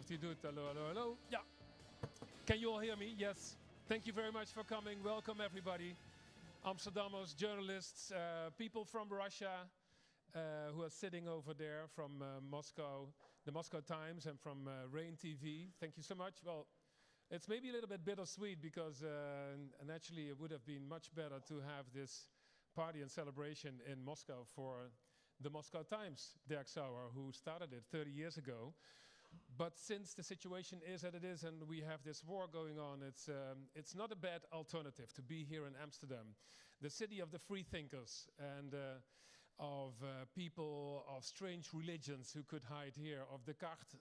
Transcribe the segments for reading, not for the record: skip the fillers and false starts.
of hij doet. Hallo, hallo, hallo. Ja. Can you all hear me? Yes. Thank you very much for coming. Welcome, everybody. Amsterdammers, journalists, people from Russia who are sitting over there from Moscow, the Moscow Times, and from Rain TV. Thank you so much. Well, it's maybe a little bit bittersweet because naturally it would have been much better to have this party and celebration in Moscow for the Moscow Times, Derk Sauer, who started it 30 years ago. But since the situation is as it is and we have this war going on, it's not a bad alternative to be here in Amsterdam, the city of the free thinkers and of people of strange religions who could hide here, of Descartes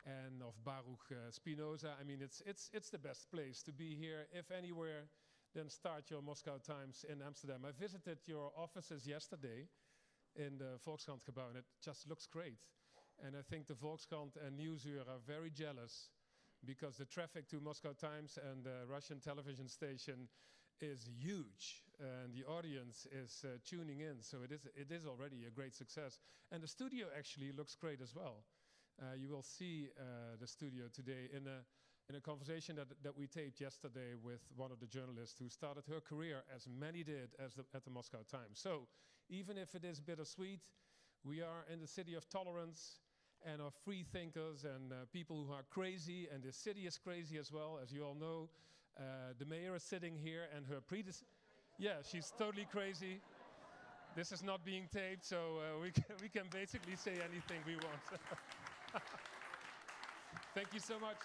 and of Baruch Spinoza. I mean, it's the best place to be here. If anywhere, then start your Moscow Times in Amsterdam. I visited your offices yesterday in the Volkskrantgebouw, and it just looks great. And I think the Volkskrant and Nieuwsuur are very jealous because the traffic to Moscow Times and the Russian television station is huge, and the audience is tuning in. So it is already a great success. And the studio actually looks great as well. You will see the studio today in a conversation that we taped yesterday with one of the journalists who started her career, as many did, at the Moscow Times. So even if it is bittersweet, we are in the city of tolerance and of free thinkers and people who are crazy, and the city is crazy as well, as you all know. The mayor is sitting here, and her yeah, she's totally crazy. This is not being taped, so we can basically say anything we want. Thank you so much.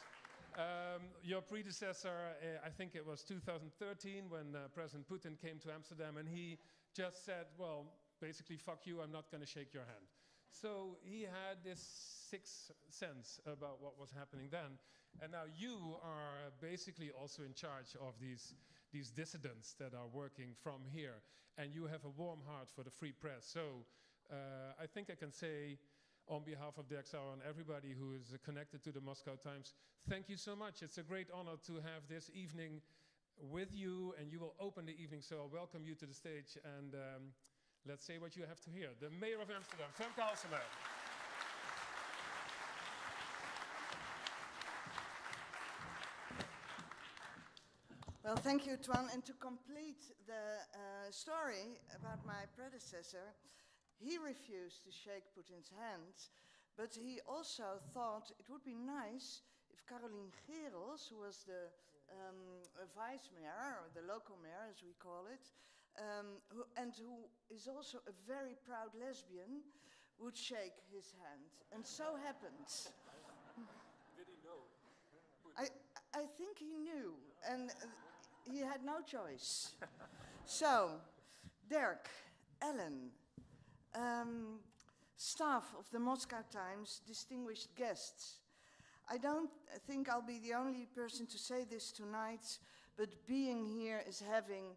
Your predecessor, I think it was 2013 when President Putin came to Amsterdam, and he just said, well, basically, fuck you, I'm not going to shake your hand. So he had this sixth sense about what was happening then. And now you are basically also in charge of these dissidents that are working from here. And you have a warm heart for the free press. So I think I can say, on behalf of Derk Sauer and everybody who is connected to the Moscow Times, thank you so much. It's a great honor to have this evening with you, and you will open the evening, so I'll welcome you to the stage, and let's say what you have to hear. The Mayor of Amsterdam, Femke Halsema. Well, thank you, Twan. And to complete the story about my predecessor, he refused to shake Putin's hand, but he also thought it would be nice if Caroline Gerels, who was the vice mayor, or the local mayor as we call it, who is also a very proud lesbian, would shake his hand. And so happened. Did he know? I think he knew, and he had no choice. So, Derk, Ellen, staff of the Moscow Times, distinguished guests. I don't think I'll be the only person to say this tonight, but being here is having,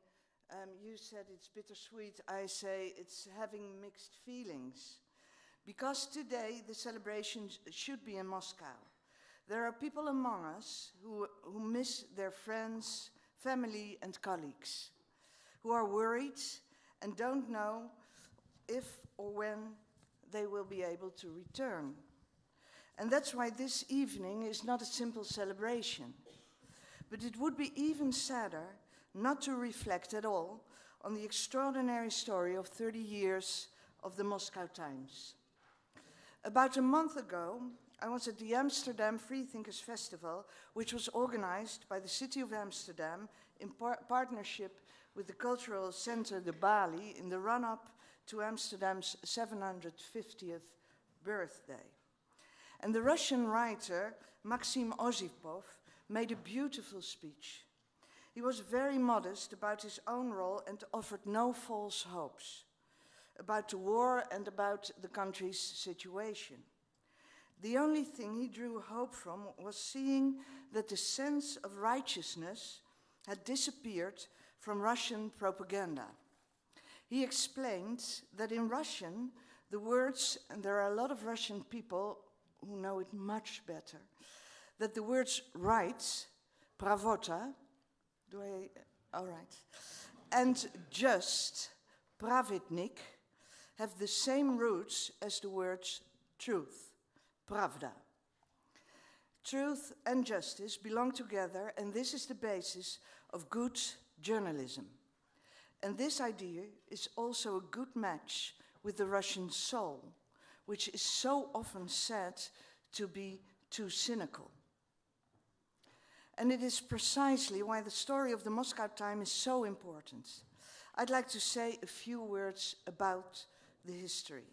you said it's bittersweet, I say it's having mixed feelings. Because today the celebration should be in Moscow. There are people among us who miss their friends, family and colleagues, who are worried and don't know if or when they will be able to return. And that's why this evening is not a simple celebration. But it would be even sadder not to reflect at all on the extraordinary story of 30 years of the Moscow Times. About a month ago, I was at the Amsterdam Freethinkers Festival, which was organized by the City of Amsterdam in partnership with the Cultural Center de Bali in the run-up to Amsterdam's 750th birthday. And the Russian writer, Maxim Osipov, made a beautiful speech. He was very modest about his own role and offered no false hopes about the war and about the country's situation. The only thing he drew hope from was seeing that the sense of righteousness had disappeared from Russian propaganda. He explained that in Russian, the words, and there are a lot of Russian people who know it much better, that the words right, pravota, all right, and just, pravidnik, have the same roots as the words truth, pravda. Truth and justice belong together, and this is the basis of good journalism. And this idea is also a good match with the Russian soul, which is so often said to be too cynical. And it is precisely why the story of the Moscow Times is so important. I'd like to say a few words about the history.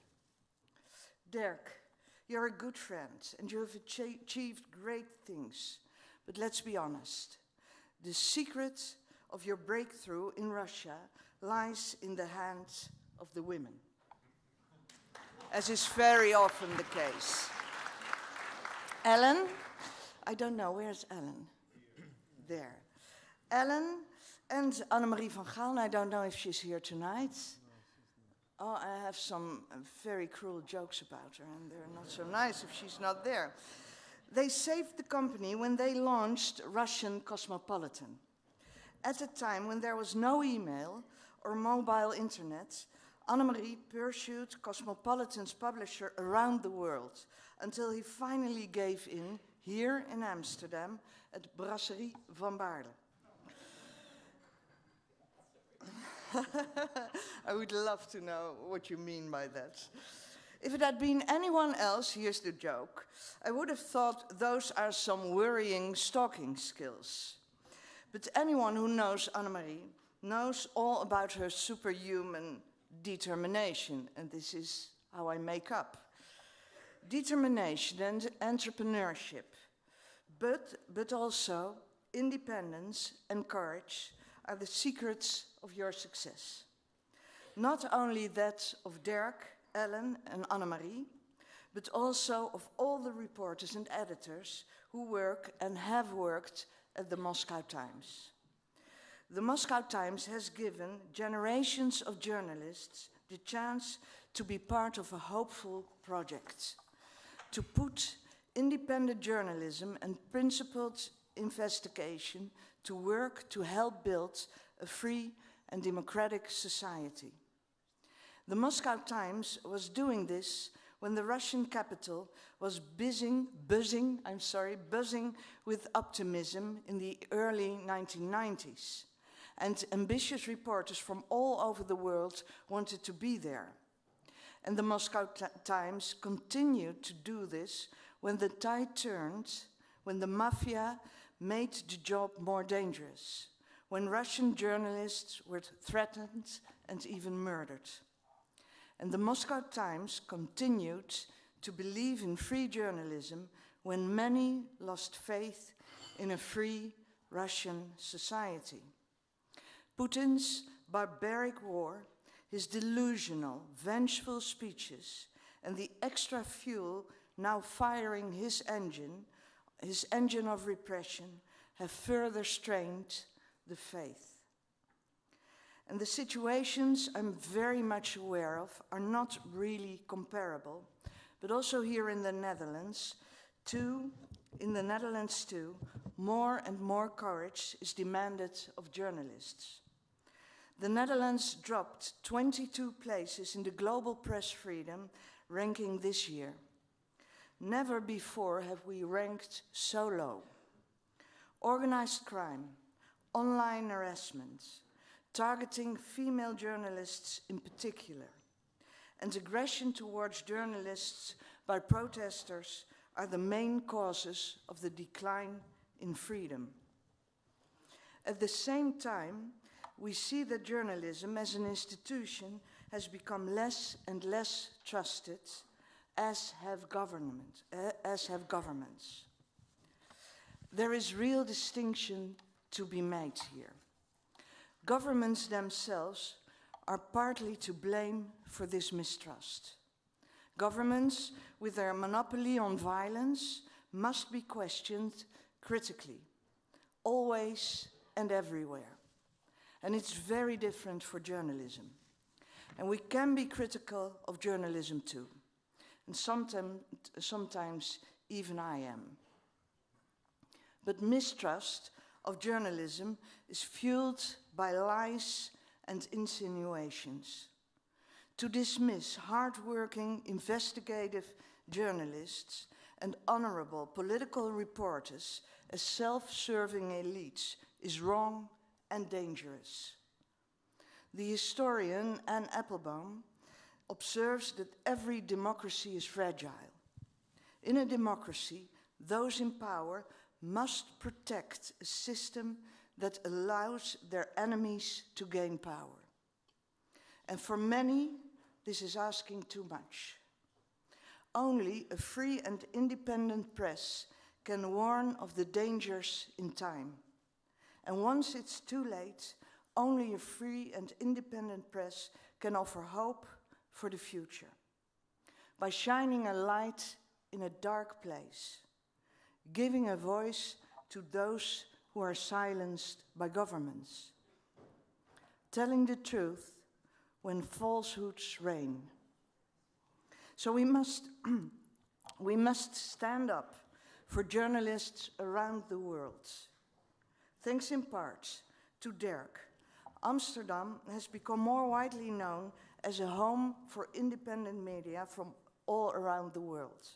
Derk, you're a good friend and you have achieved great things. But let's be honest, the secret of your breakthrough in Russia lies in the hands of the women, as is very often the case. Ellen, I don't know, where's Ellen? There. Ellen and Annemarie van Gaal, I don't know if she's here tonight. Oh, I have some very cruel jokes about her, and they're not so nice if she's not there. They saved the company when they launched Russian Cosmopolitan. At a time when there was no email or mobile internet, Annemarie pursued Cosmopolitan's publisher around the world until he finally gave in here in Amsterdam at Brasserie van Baarle. I would love to know what you mean by that. If it had been anyone else, here's the joke, I would have thought those are some worrying stalking skills. But anyone who knows Annemarie knows all about her superhuman determination, and this is how I make up. Determination and entrepreneurship, but also independence and courage are the secrets of your success. Not only that of Derk, Ellen and Annemarie, but also of all the reporters and editors who work and have worked at the Moscow Times. The Moscow Times has given generations of journalists the chance to be part of a hopeful project, to put independent journalism and principled investigation to work to help build a free and democratic society. The Moscow Times was doing this when the Russian capital was buzzing with optimism in the early 1990s. And ambitious reporters from all over the world wanted to be there. And the Moscow Times continued to do this when the tide turned, when the mafia made the job more dangerous, when Russian journalists were threatened and even murdered. And the Moscow Times continued to believe in free journalism when many lost faith in a free Russian society. Putin's barbaric war, his delusional, vengeful speeches, and the extra fuel now firing his engine of repression, have further strained the faith. And the situations I'm very much aware of are not really comparable, but also here in the Netherlands, too, more and more courage is demanded of journalists. The Netherlands dropped 22 places in the global press freedom ranking this year. Never before have we ranked so low. Organized crime, online harassment, targeting female journalists in particular, and aggression towards journalists by protesters are the main causes of the decline in freedom. At the same time, we see that journalism as an institution has become less and less trusted, as have governments. There is real distinction to be made here. Governments themselves are partly to blame for this mistrust. Governments, with their monopoly on violence, must be questioned critically, always and everywhere. And it's very different for journalism. And we can be critical of journalism too. And sometimes even I am. But mistrust of journalism is fueled by lies and insinuations. To dismiss hard-working investigative journalists and honorable political reporters as self-serving elites is wrong and dangerous. The historian Anne Applebaum observes that every democracy is fragile. In a democracy, those in power must protect a system that allows their enemies to gain power. And for many, this is asking too much. Only a free and independent press can warn of the dangers in time. And once it's too late, only a free and independent press can offer hope for the future. By shining a light in a dark place, giving a voice to those who are silenced by governments, telling the truth when falsehoods reign. So we must stand up for journalists around the world. Thanks in part to Derk, Amsterdam has become more widely known as a home for independent media from all around the world.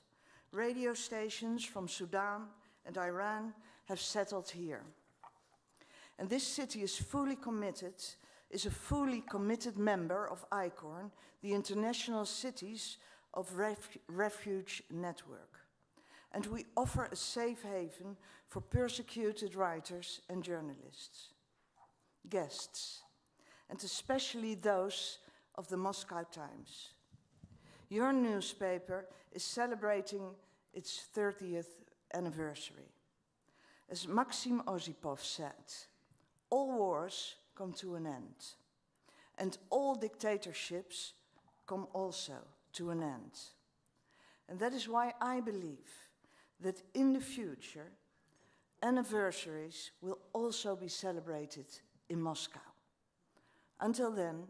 Radio stations from Sudan and Iran have settled here. And this city is a fully committed member of ICORN, the International Cities of Refuge Network. And we offer a safe haven for persecuted writers and journalists, guests, and especially those of the Moscow Times. Your newspaper is celebrating its 30th anniversary. As Maxim Osipov said, all wars come to an end, and all dictatorships come also to an end. And that is why I believe that in the future, anniversaries will also be celebrated in Moscow. Until then,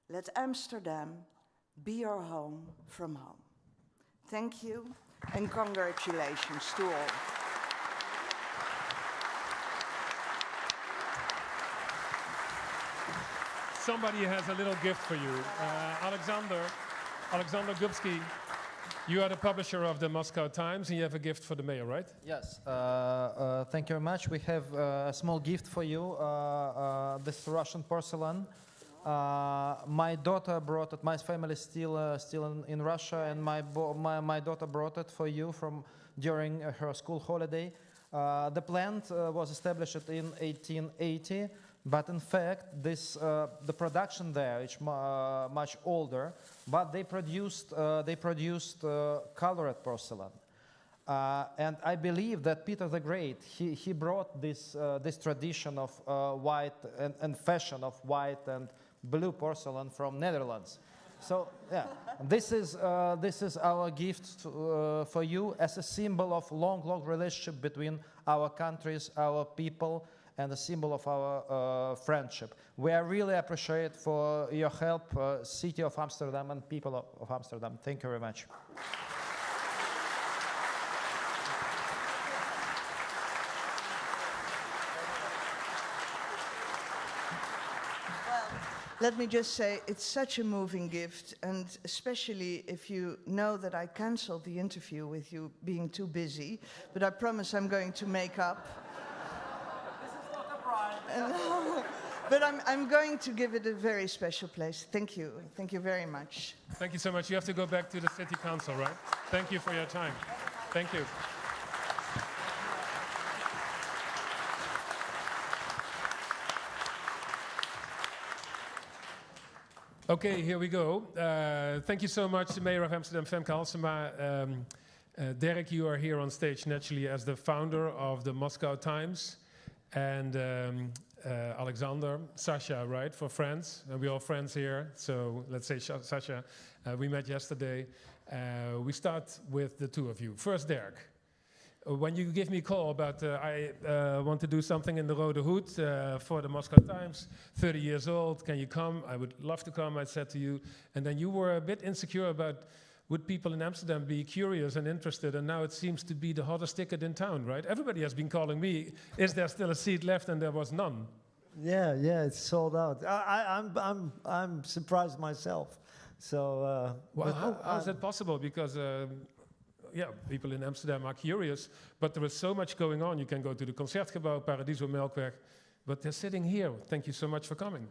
let Amsterdam be your home from home. Thank you and congratulations to all. Somebody has a little gift for you. Alexander Gubsky, you are the publisher of the Moscow Times, and you have a gift for the mayor, right? Yes. Thank you very much. We have a small gift for you. This Russian porcelain. My daughter brought it. My family is still in Russia, and my daughter brought it for you during her school holiday. The plant was established in 1880. But in fact, the production there is much older. But they produced colored porcelain, and I believe that Peter the Great he brought this tradition of white and fashion of white and blue porcelain from Netherlands. So yeah, this is our gift for you as a symbol of long relationship between our countries, our people, and a symbol of our friendship. We are really appreciate for your help, City of Amsterdam and people of Amsterdam. Thank you very much. Let me just say, it's such a moving gift, and especially if you know that I canceled the interview with you being too busy, but I promise I'm going to make up. But I'm going to give it a very special place. Thank you. Thank you very much. Thank you so much. You have to go back to the city council, right? Thank you for your time. Thank you. Okay, here we go. Thank you so much, Mayor of Amsterdam, Femke Halsema. Derk, you are here on stage naturally as the founder of the Moscow Times. And Alexander, Sasha, right, for friends. And we're all friends here. So let's say Sasha, we met yesterday. We start with the two of you. First, Derk. When you give me a call about I want to do something in the Rode Hoed for the Moscow Times, 30 years old, can you come? I would love to come, I said to you. And then you were a bit insecure about would people in Amsterdam be curious and interested? And now it seems to be the hottest ticket in town, right? Everybody has been calling me, is there still a seat left? And there was none. Yeah, it's sold out. I'm surprised myself. So, well, how is that possible? Because people in Amsterdam are curious, but there is so much going on. You can go to the Concertgebouw, Paradiso Melkweg, but they're sitting here. Thank you so much for coming.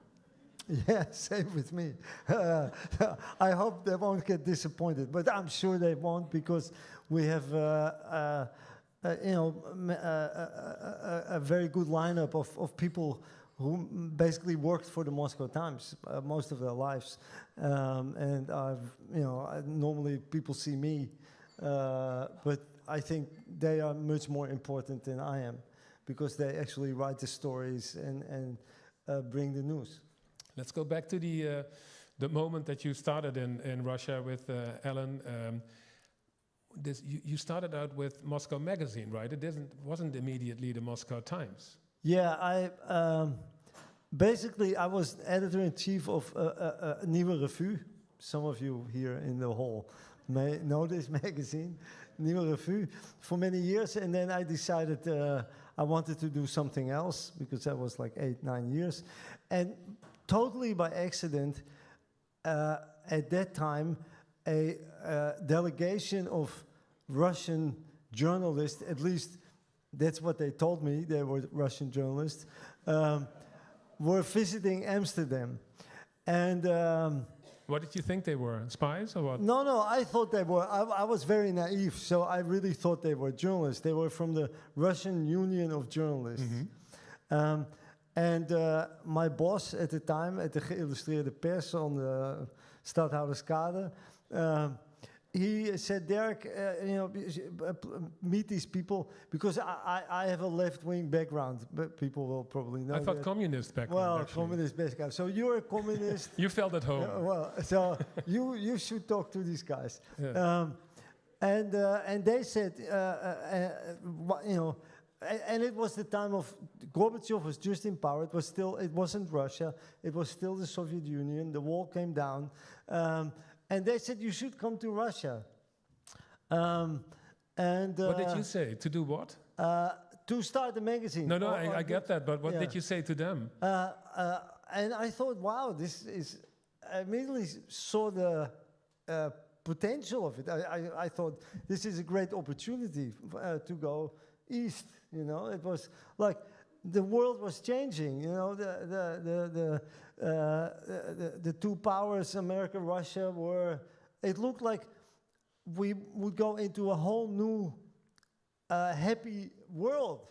Yeah, same with me. I hope they won't get disappointed, but I'm sure they won't, because we have, a very good lineup of people who basically worked for the Moscow Times most of their lives, and normally people see me, but I think they are much more important than I am, because they actually write the stories and bring the news. Let's go back to the moment that you started in Russia with Ellen. You started out with Moscow Magazine, right? It wasn't immediately the Moscow Times. Yeah, basically I was editor-in-chief of Nieuwe Revue. Some of you here in the hall may know this magazine, Nieuwe Revue, for many years, and then I decided I wanted to do something else, because that was like 8-9 years, and totally by accident, at that time, a delegation of Russian journalists, at least that's what they told me, they were Russian journalists, were visiting Amsterdam. And what did you think they were? Spies or what? No, I thought they were. I was very naive, so I really thought they were journalists. They were from the Russian Union of Journalists. Mm-hmm. And my boss at the time, at the Geïllustreerde Pers on the Stadhouderskade, he said, Derk, meet these people, because I have a left-wing background, but people will probably know. I thought communist background. Well, actually. Communist background. So you're a communist. You felt at home. So you should talk to these guys. Yeah. And they said, and it was the time of Gorbachev was just in power. It wasn't Russia. It was still the Soviet Union. The wall came down, and they said you should come to Russia. What did you say? To do what? To start a magazine. No, I get that. But what did you say to them? And I thought, wow, this is. I immediately saw the potential of it. I thought this is a great opportunity to go east. It was like the world was changing. The two powers, America, Russia, were. It looked like we would go into a whole new, happy world.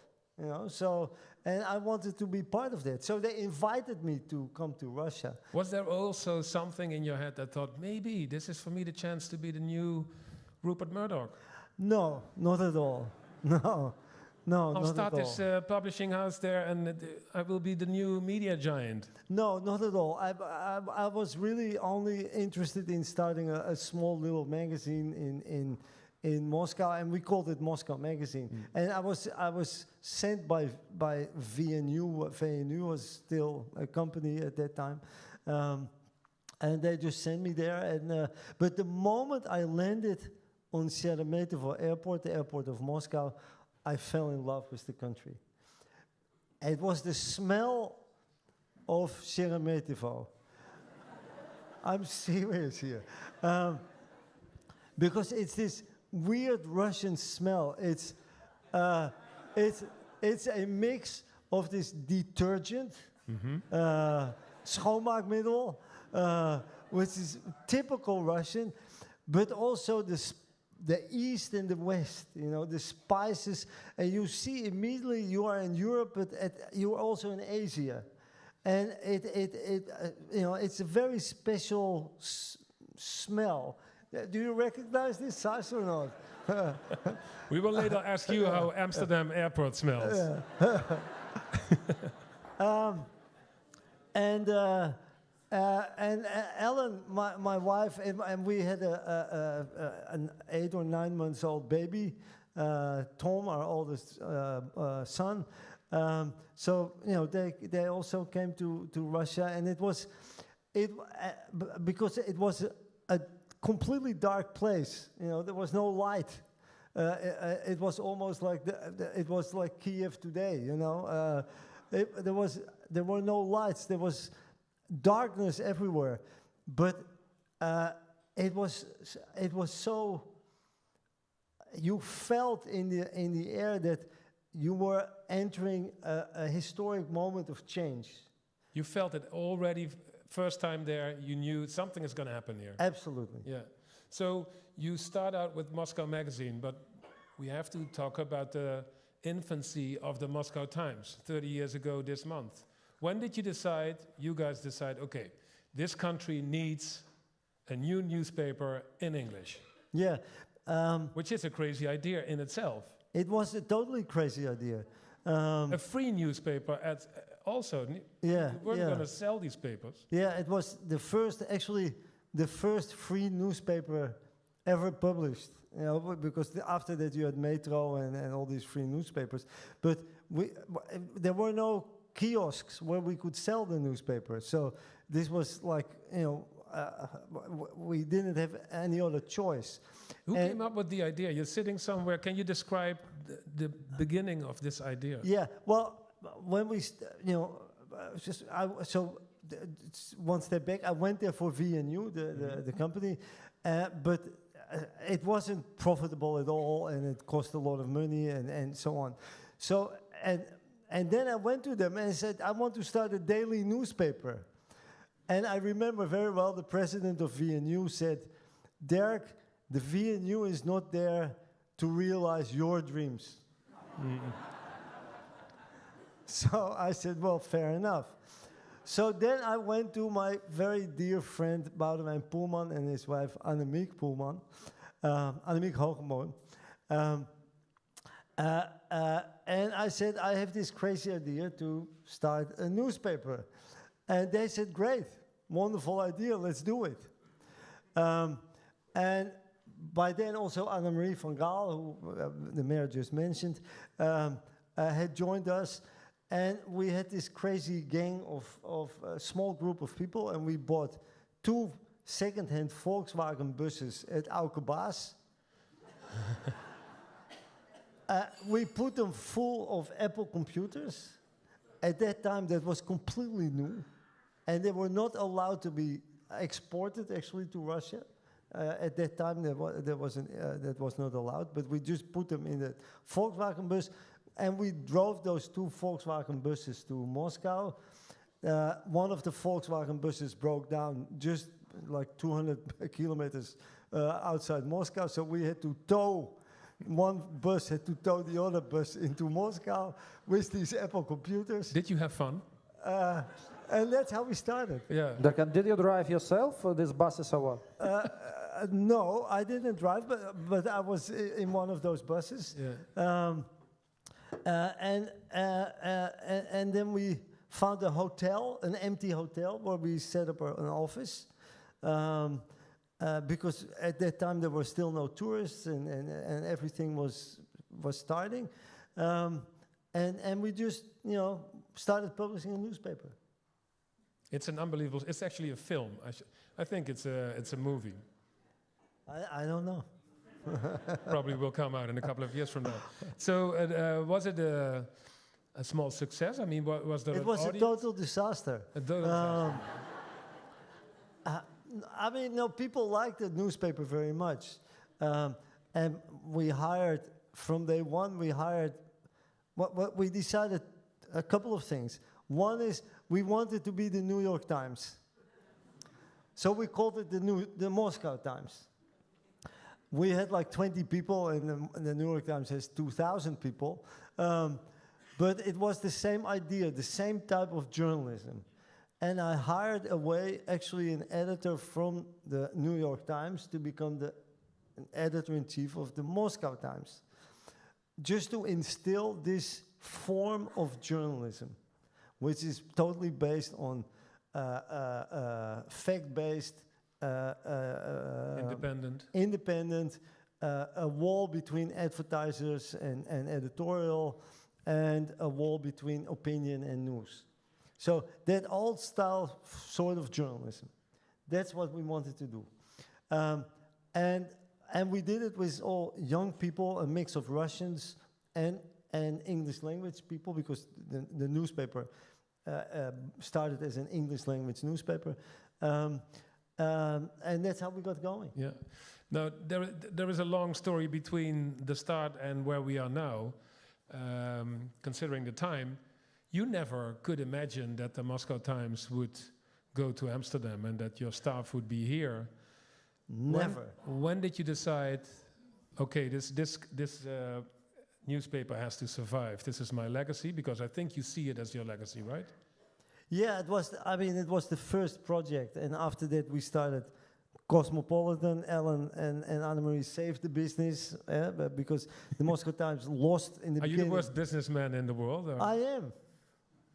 So, and I wanted to be part of that. So they invited me to come to Russia. Was there also something in your head that thought, maybe this is for me the chance to be the new Rupert Murdoch? No, not at all. No, I'll start this publishing house there, and I will be the new media giant. No, not at all. I was really only interested in starting a small little magazine in Moscow, and we called it Moscow Magazine. Mm. And I was sent by VNU. VNU was still a company at that time, and they just sent me there. And but the moment I landed on Sheremetyevo Airport, the airport of Moscow, I fell in love with the country. It was the smell of Sheremetyevo. I'm serious here, because it's this weird Russian smell. It's a mix of this detergent, schoonmaakmiddel, which is typical Russian, but also the East and the West, the spices, and you see immediately you are in Europe, but you are also in Asia, and it's a very special smell. Do you recognize this, Sas, or not? We will later ask you how Amsterdam airport smells. And Ellen, my wife, and we had an 8 or 9 months old baby, Tom, our oldest son. So they also came to Russia, and it was because it was a completely dark place. There was no light. It was almost like it was like Kiev today. There were no lights. There was darkness everywhere, but it was so you felt in the air that you were entering a historic moment of change. You felt it already, first time there, you knew something is going to happen here. Absolutely. Yeah. So you start out with Moscow Magazine, but we have to talk about the infancy of the Moscow Times, 30 years ago this month. When did you guys decide, okay, this country needs a new newspaper in English? Yeah. Which is a crazy idea in itself. It was a totally crazy idea. A free newspaper also. Yeah, You weren't going to sell these papers. Yeah, it was the first free newspaper ever published. You know, because after that you had Metro and all these free newspapers. But there were no kiosks where we could sell the newspaper. So this was like, you know, we didn't have any other choice. Who came up with the idea? You're sitting somewhere. Can you describe the beginning of this idea? Yeah, well, when we, one step back, I went there for VNU, the company, but it wasn't profitable at all, and it cost a lot of money and so on. So, and then I went to them and said, I want to start a daily newspaper. And I remember very well the president of VNU said, Derk, the VNU is not there to realize your dreams. So I said, well, fair enough. So then I went to my very dear friend Boudewijn Poelman and his wife Annemiek Poelman, Annemiek Hogemoon. And I said, I have this crazy idea to start a newspaper. And they said, great, wonderful idea, let's do it. And by then also Annemarie van Gaal, who the mayor just mentioned, had joined us. And we had this crazy gang of a small group of people, and we bought 2 second-hand Volkswagen buses at Auke Baas. We put them full of Apple computers. At that time, that was completely new, and they were not allowed to be exported actually to Russia. At that time, that was not allowed, but we just put them in the Volkswagen bus. And we drove those 2 Volkswagen buses to Moscow. One of the Volkswagen buses broke down just like 200 kilometers outside Moscow. So we had to tow, one bus had to tow the other bus into Moscow with these Apple computers. Did you have fun? And that's how we started. Yeah. Derk, did you drive yourself these buses or what? No, I didn't drive, but I was in one of those buses. Yeah. And then we found a hotel, an empty hotel, where we set up an office. Because at that time there were still no tourists and everything was starting. And we just, started publishing a newspaper. It's an unbelievable, it's actually a film. I think it's a movie. I don't know. Probably will come out in a couple of years from now. So was it a small success? I mean, was there It was audience? a total disaster. A total disaster. I mean, no, people liked the newspaper very much. And we hired, from day one, what we decided a couple of things. One is we wanted to be the New York Times. So we called it the Moscow Times. We had like 20 people, and the New York Times has 2,000 people. But it was the same idea, the same type of journalism. And I hired actually an editor from the New York Times to become the editor-in-chief of the Moscow Times, just to instill this form of journalism, which is totally based on fact-based, independent, a wall between advertisers and editorial, and a wall between opinion and news. So that old style sort of journalism, that's what we wanted to do. And we did it with all young people, a mix of Russians and English language people, because the newspaper started as an English language newspaper. And that's how we got going. Yeah. Now, there is a long story between the start and where we are now, considering the time. You never could imagine that the Moscow Times would go to Amsterdam and that your staff would be here. Never. When did you decide, okay, this newspaper has to survive. This is my legacy, because I think you see it as your legacy, right? Yeah, it was. I mean, it was the first project, and after that we started Cosmopolitan. Ellen and Annemarie saved the business because the Moscow Times lost in the beginning. Are you the worst businessman in the world? Or? I am.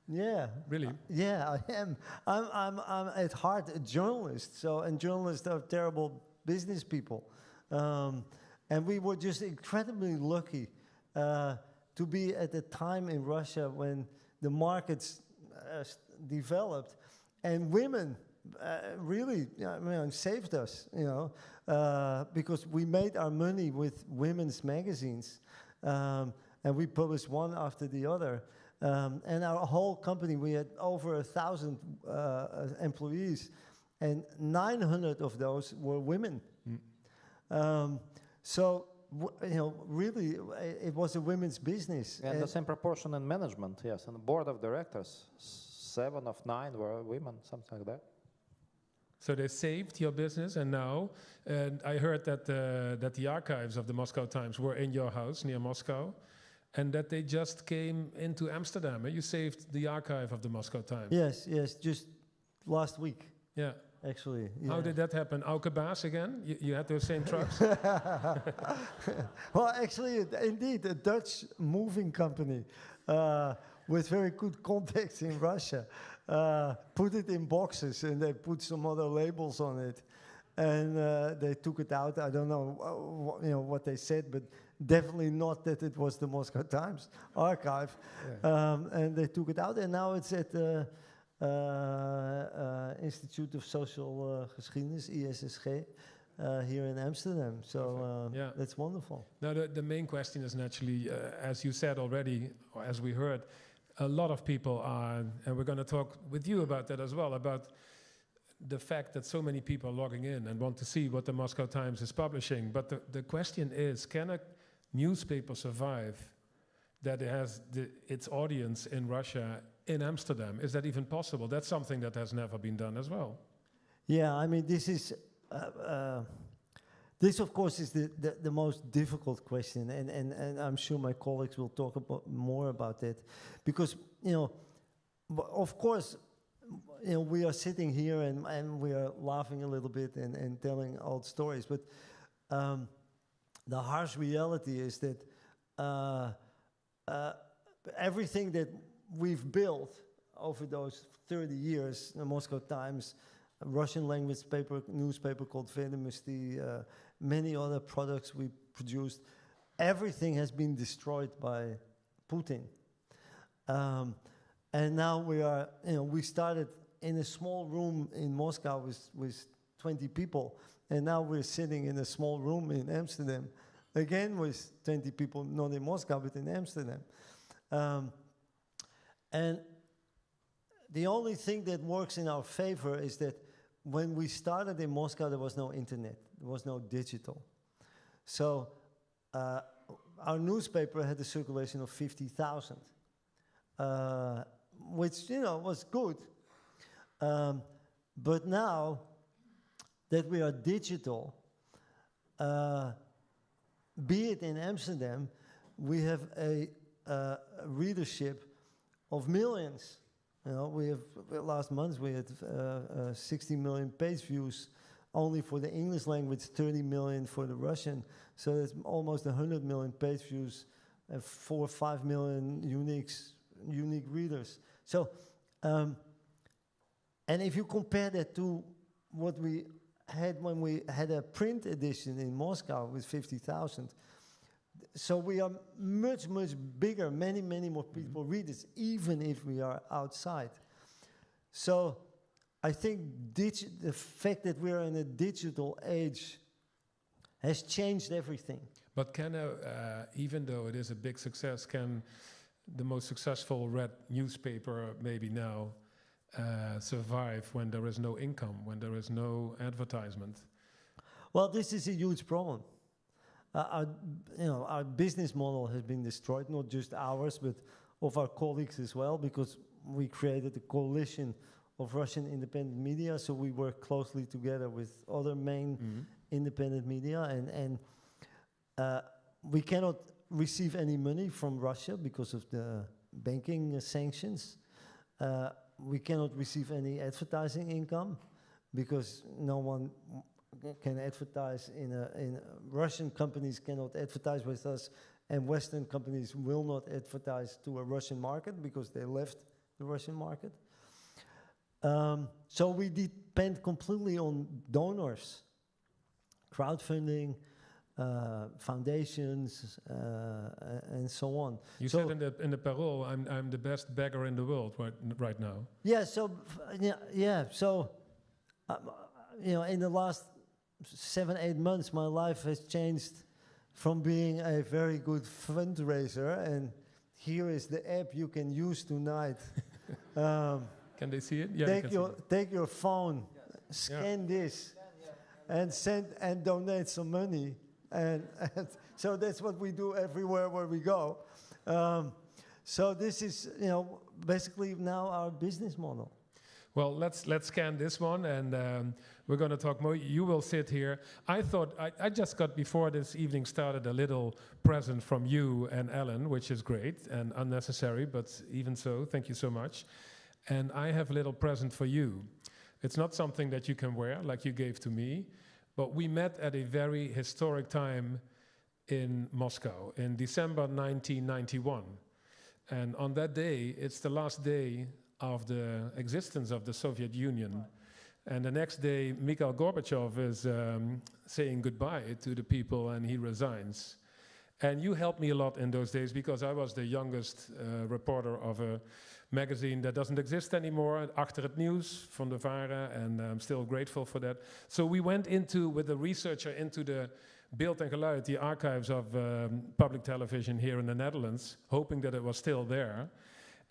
Yeah. Really? Yeah, I am. I'm at heart a journalist. So, and journalists are terrible business people, and we were just incredibly lucky to be at a time in Russia when the markets developed, and women really, saved us. Because we made our money with women's magazines, and we published one after the other. And our whole company, we had over 1,000 employees, and 900 of those were women. So, really, it was a women's business. And the same proportion in management, yes. And the board of directors, 7 of 9 were women, something like that. So they saved your business, and now, and I heard that the archives of the Moscow Times were in your house near Moscow, and that they just came into Amsterdam. You saved the archive of the Moscow Times. Yes, just last week. Yeah. Actually. Yeah. How did that happen? Auke Baas again? You had those same trucks? Well, actually, indeed, a Dutch moving company with very good contacts in Russia put it in boxes, and they put some other labels on it, and they took it out. I don't know, what they said, but definitely not that it was the Moscow Times archive. Yeah. And they took it out, and now it's at the Institute of Social Geschiedenis, ISSG, here in Amsterdam. So that's wonderful. Now, the main question is naturally, as you said already, or as we heard, a lot of people are, and we're going to talk with you about that as well, about the fact that so many people are logging in and want to see what the Moscow Times is publishing. But the question is, can a newspaper survive that it has its audience in Russia, in Amsterdam? Is that even possible? That's something that has never been done as well. Yeah, I mean, this is... This, of course, is the most difficult question, and I'm sure my colleagues will talk more about that, because of course, we are sitting here and we are laughing a little bit and telling old stories, but the harsh reality is that everything that we've built over those 30 years, the Moscow Times, a Russian language newspaper called Vedomosti, many other products we produced, everything has been destroyed by Putin. And now we started in a small room in Moscow with 20 people, and now we're sitting in a small room in Amsterdam, again with 20 people, not in Moscow, but in Amsterdam. And the only thing that works in our favor is that when we started in Moscow, there was no internet, there was no digital. So our newspaper had a circulation of 50,000, which, was good. But now that we are digital, be it in Amsterdam, we have a readership of millions. We have, last month we had 60 million page views only for the English language, 30 million for the Russian. So that's almost 100 million page views and 4 or 5 million unique readers. So, and if you compare that to what we had when we had a print edition in Moscow with 50,000, so we are much, much bigger, many, many more people read this, even if we are outside. So I think the fact that we are in a digital age has changed everything. But can, even though it is a big success, can the most successful read newspaper maybe now survive when there is no income, when there is no advertisement? Well, this is a huge problem. Our business model has been destroyed, not just ours, but of our colleagues as well, because we created a coalition of Russian independent media, so we work closely together with other main independent media, and we cannot receive any money from Russia because of the banking sanctions. We cannot receive any advertising income because no one can advertise Russian companies cannot advertise with us, and Western companies will not advertise to a Russian market because they left the Russian market. So we depend completely on donors, crowdfunding, foundations, and so on. You said in the parole, I'm the best beggar in the world right now. Yeah. So in the last 7-8 months, my life has changed from being a very good fundraiser, and here is the app you can use tonight. Can they see it? Yeah. Take your phone, scan this, and send and donate some money, and so that's what we do everywhere where we go. So this is basically now our business model. Well, let's scan this one, and we're going to talk more. You will sit here. I thought I just got, before this evening started, a little present from you and Ellen, which is great and unnecessary, but even so, thank you so much. And I have a little present for you. It's not something that you can wear like you gave to me, but we met at a very historic time in Moscow in December 1991. And on that day, it's the last day of the existence of the Soviet Union. And the next day, Mikhail Gorbachev is saying goodbye to the people, and he resigns. And you helped me a lot in those days because I was the youngest reporter of a magazine that doesn't exist anymore, Achter het Nieuws from the VARA, and I'm still grateful for that. So we went with a researcher into the Beeld en Geluid, the archives of public television here in the Netherlands, hoping that it was still there.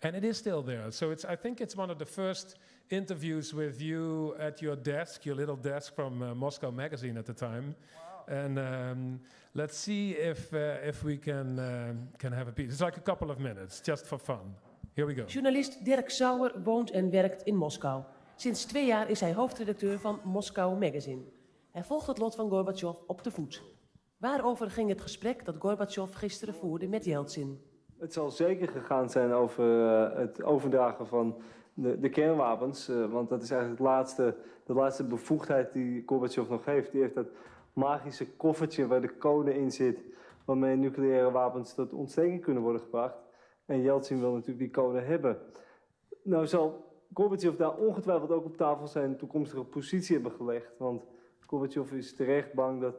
And it is still there. So I think it's one of the first interviews with you at your desk, your little desk from Moscow Magazine at the time. Wow. And let's see if we can have a piece. It's like a couple of minutes, just for fun. Here we go. Journalist Derk Sauer woont en werkt in Moskou. Sinds 2 jaar is hij hoofdredacteur van Moscow Magazine. Hij volgt het lot van Gorbachev op de voet. Waarover ging het gesprek dat Gorbachev gisteren voerde met Jeltsin? Het zal zeker gegaan zijn over het overdragen van de kernwapens. Want dat is eigenlijk de laatste bevoegdheid die Gorbachev nog heeft. Die heeft dat magische koffertje waar de code in zit, waarmee nucleaire wapens tot ontsteking kunnen worden gebracht. En Jeltsin wil natuurlijk die code hebben. Nou zal Gorbachev daar ongetwijfeld ook op tafel zijn toekomstige positie hebben gelegd. Want Gorbachev is terecht bang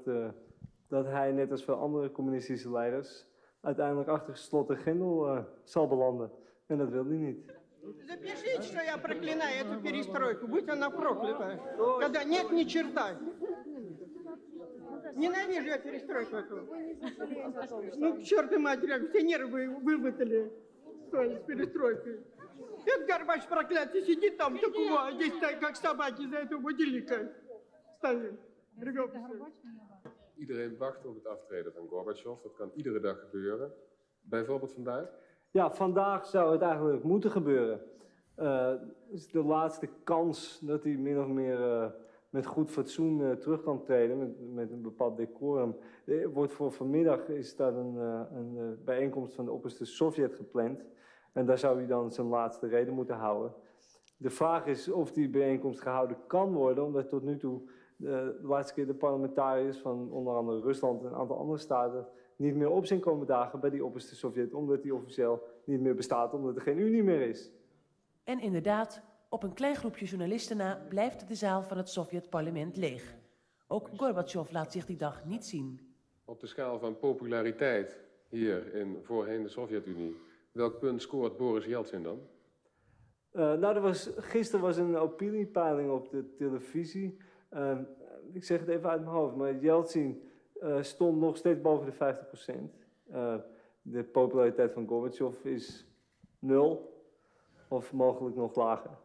dat hij, net als veel andere communistische leiders, uiteindelijk achter gesloten grendel zal belanden. En dat wil hij niet. Запишите, что я проклинаю эту перестройку. Будь она проклята. Когда нет ни черта. Ненавижу я перестройку эту. Ну, к черту матери, все нервы вымотали с перестройкой. Этот Горбач проклятый сидит там, такого, а здесь как собаки за этого будильника ставим. Iedereen wacht op het aftreden van Gorbachev. Dat kan iedere dag gebeuren. Bijvoorbeeld vandaag? Ja, vandaag zou het eigenlijk moeten gebeuren. Het is de laatste kans dat hij min of meer met goed fatsoen terug kan treden, met een bepaald decorum. Wordt voor vanmiddag is daar een bijeenkomst van de opperste Sovjet gepland. En daar zou hij dan zijn laatste reden moeten houden. De vraag is of die bijeenkomst gehouden kan worden, omdat tot nu toe de laatste keer de parlementariërs van onder andere Rusland en een aantal andere staten niet meer op zijn komen dagen bij die opperste Sovjet, omdat die officieel niet meer bestaat, omdat er geen Unie meer is. En inderdaad, op een klein groepje journalisten na blijft de zaal van het Sovjet-parlement leeg. Ook Gorbachev laat zich die dag niet zien. Op de schaal van populariteit hier in voorheen de Sovjet-Unie, welk punt scoort Boris Jeltsin dan? Gisteren was een opiniepeiling op de televisie. Ik zeg het even uit mijn hoofd, maar Jeltsin stond nog steeds boven de 50%. De populariteit van Gorbachev is 0 of mogelijk nog lager.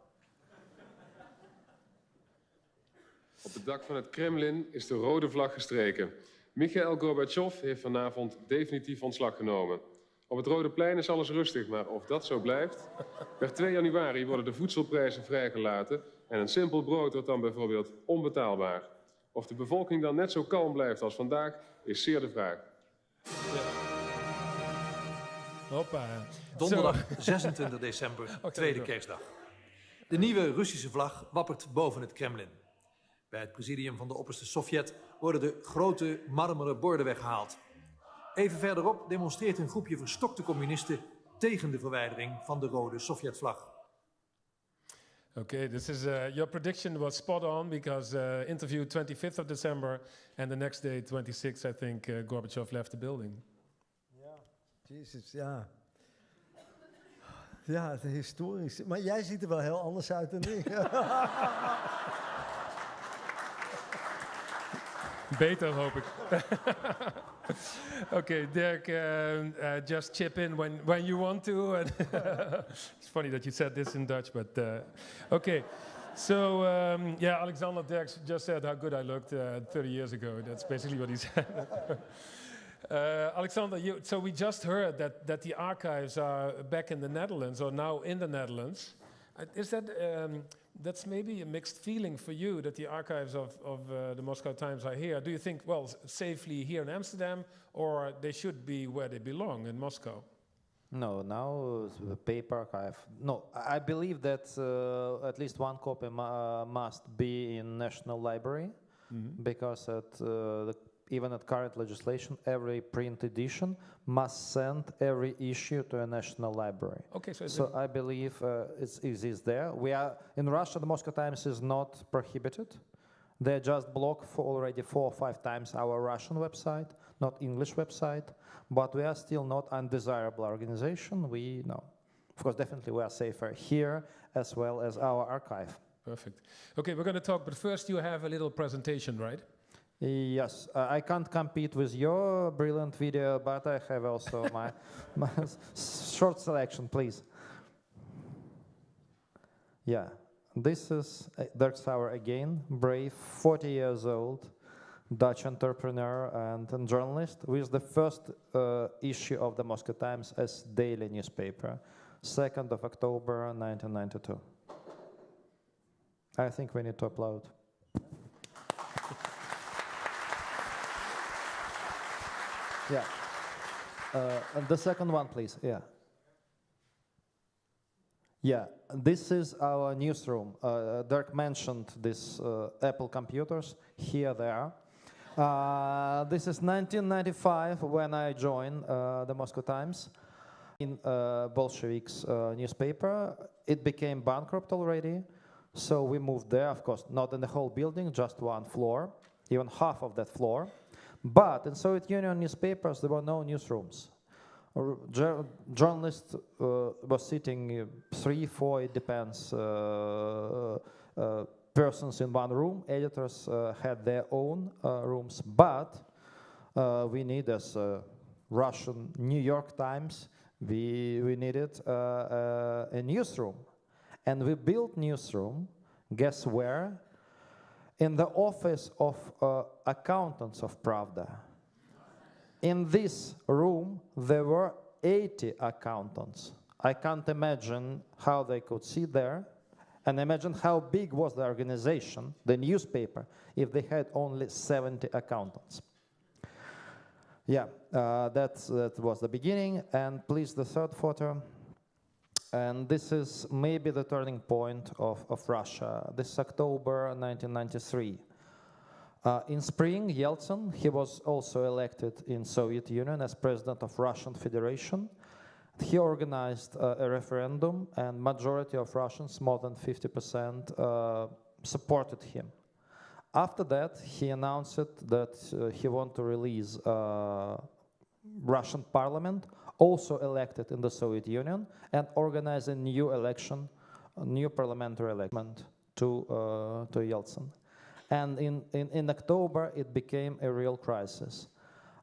Op het dak van het Kremlin is de rode vlag gestreken. Mikhail Gorbachev heeft vanavond definitief ontslag genomen. Op het Rode Plein is alles rustig, maar of dat zo blijft... Per 2 januari worden de voedselprijzen vrijgelaten... en een simpel brood wordt dan bijvoorbeeld onbetaalbaar. Of de bevolking dan net zo kalm blijft als vandaag, is zeer de vraag. Hoppa. Donderdag 26 december, tweede kerstdag. De nieuwe Russische vlag wappert boven het Kremlin. Bij het presidium van de opperste Sovjet worden de grote marmeren borden weggehaald. Even verderop demonstreert een groepje verstokte communisten tegen de verwijdering van de rode Sovjetvlag. Okay, this is your prediction was spot on because interview 25th of December and the next day 26th I think Gorbachev left the building. Ja, Jezus, ja. Ja, het is historisch. Maar jij ziet er wel heel anders uit dan ik. Beter, hoop ik. Okay, Derk, just chip in when you want to. And it's funny that you said this in Dutch, but okay. So, yeah, Alexander Derk just said how good I looked 30 years ago. That's basically what he said. Alexander, so we just heard that the archives are back in the Netherlands, or now in the Netherlands. Is that... that's maybe a mixed feeling for you that the archives of the Moscow Times are here. Do you think, well, safely here in Amsterdam, or they should be where they belong, in Moscow? No, now the paper archive. No, I believe that at least one copy must be in National Library, because even at current legislation, every print edition must send every issue to a national library. Okay, so I believe it is there. We are in Russia. The Moscow Times is not prohibited. They just blocked for already 4 or 5 times our Russian website, not English website. But we are still not undesirable organization. We know, of course, definitely we are safer here as well as our archive. Perfect. Okay, we're going to talk, but first you have a little presentation, right? Yes, I can't compete with your brilliant video, but I have also my short selection, please. Yeah, this is Derk Sauer again, brave, 40 years old, Dutch entrepreneur and journalist, with the first issue of the Moscow Times as daily newspaper, 2nd of October 1992. I think we need to applaud. Yeah. And the second one, please. Yeah. Yeah. This is our newsroom. Derk mentioned these Apple computers. Here they are. This is 1995 when I joined the Moscow Times in Bolsheviks newspaper. It became bankrupt already, so we moved there. Of course, not in the whole building, just one floor, even half of that floor. But in Soviet Union newspapers, there were no newsrooms. Journalists were sitting 3, 4, it depends, persons in one room. Editors had their own rooms. But we need, as Russian New York Times, we needed a newsroom. And we built newsroom, guess where? In the office of accountants of Pravda. In this room, there were 80 accountants. I can't imagine how they could sit there, and imagine how big was the organization, the newspaper, if they had only 70 accountants. Yeah, that was the beginning, and please, the third photo. And this is maybe the turning point of Russia. This is October 1993. In spring, Yeltsin, he was also elected in Soviet Union as president of Russian Federation. He organized a referendum, and majority of Russians, more than 50%, supported him. After that, he announced that he wanted to release Russian parliament, also elected in the Soviet Union, and organize a new election, a new parliamentary election to Yeltsin. And in October, it became a real crisis.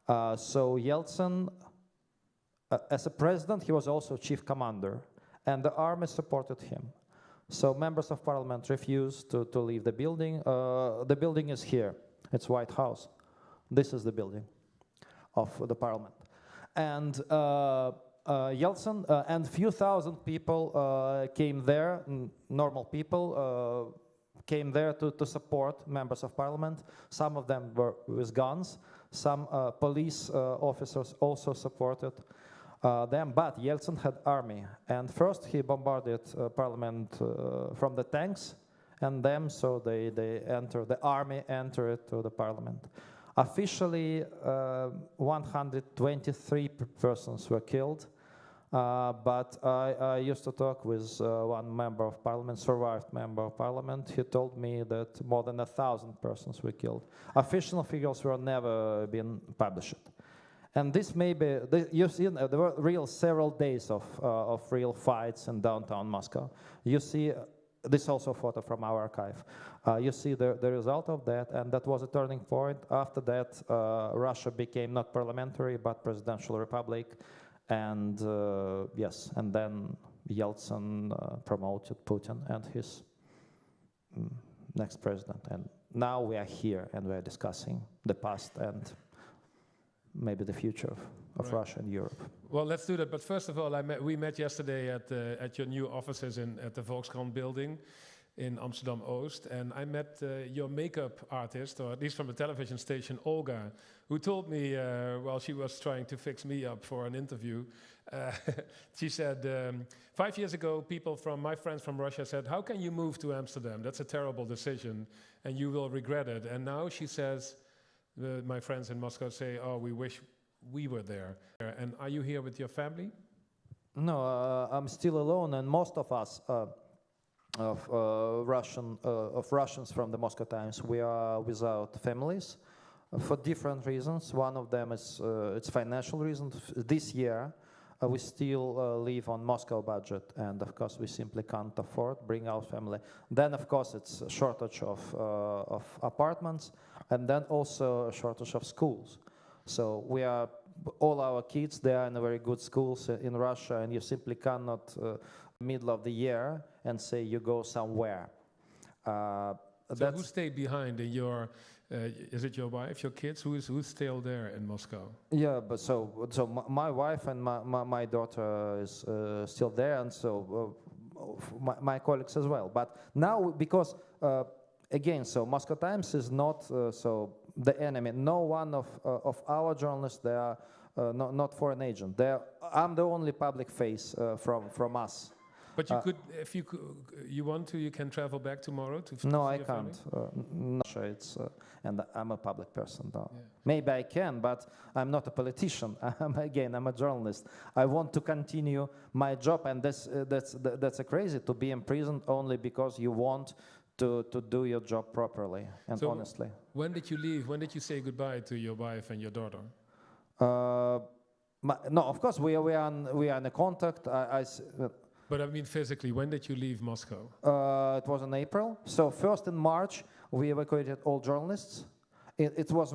So Yeltsin, as a president, he was also chief commander, and the army supported him. So members of parliament refused to leave the building. The building is here. It's White House. This is the building of the parliament. And Yeltsin and few thousand people came there, normal people, came there to support members of parliament. Some of them were with guns. Some police officers also supported them, but Yeltsin had army. And first he bombarded parliament from the tanks, and then so the army entered to the parliament. Officially, 123 persons were killed, but I used to talk with one member of parliament, survived member of parliament. He told me that more than 1,000 persons were killed. Official figures were never been published. And this may be, you've seen, there were real several days of real fights in downtown Moscow. You see, this also a photo from our archive. You see the result of that, and that was a turning point. After that, Russia became not parliamentary, but presidential republic. And yes, and then Yeltsin promoted Putin and his next president. And now we are here, and we are discussing the past and maybe the future of Russia and Europe. Well, let's do that. But first of all, we met yesterday at your new offices at the Volkskrant building in Amsterdam Oost, and I met your makeup artist, or at least from the television station, Olga, who told me while she was trying to fix me up for an interview, she said, 5 years ago, my friends from Russia said, how can you move to Amsterdam? That's a terrible decision, and you will regret it. And now she says, my friends in Moscow say, oh, we wish we were there. And are you here with your family? No, I'm still alone, and most of us, of Russians from the Moscow Times, we are without families for different reasons. One of them is it's financial reasons. This year, we still live on Moscow budget, and of course we simply can't afford bring our family. Then of course it's a shortage of apartments, and then also a shortage of schools. So we are, all our kids, they are in very good schools in Russia, and you simply cannot middle of the year and say you go somewhere. So who stayed behind in your, is it your wife, your kids? Who's still there in Moscow? Yeah, but so my wife and my daughter is still there, and so my colleagues as well. But now, because again, so Moscow Times is not so the enemy. No one of our journalists, they are not foreign agent. I'm the only public face from us. But you could, if you want to, you can travel back tomorrow to. No, I can't. No, it's and I'm a public person. No. Yeah. Maybe I can, but I'm not a politician. I'm a journalist. I want to continue my job, and that's crazy to be imprisoned only because you want to do your job properly and so honestly. When did you leave? When did you say goodbye to your wife and your daughter? No, of course we are in a contact. But I mean physically, when did you leave Moscow? It was in April. So first in March, we evacuated all journalists. It was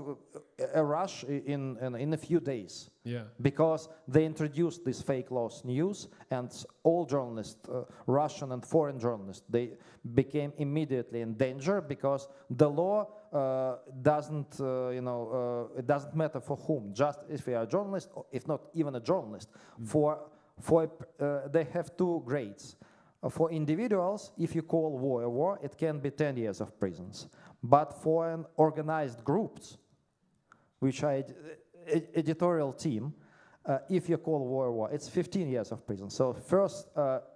a rush in a few days. Yeah. Because they introduced this fake news, and all journalists, Russian and foreign journalists, they became immediately in danger because the law doesn't, it doesn't matter for whom. Just if you are a journalist, or if not even a journalist, they have two grades. For individuals, if you call war a war, it can be 10 years of prisons. But for an organized groups, which are editorial team, if you call war a war, it's 15 years of prison. So first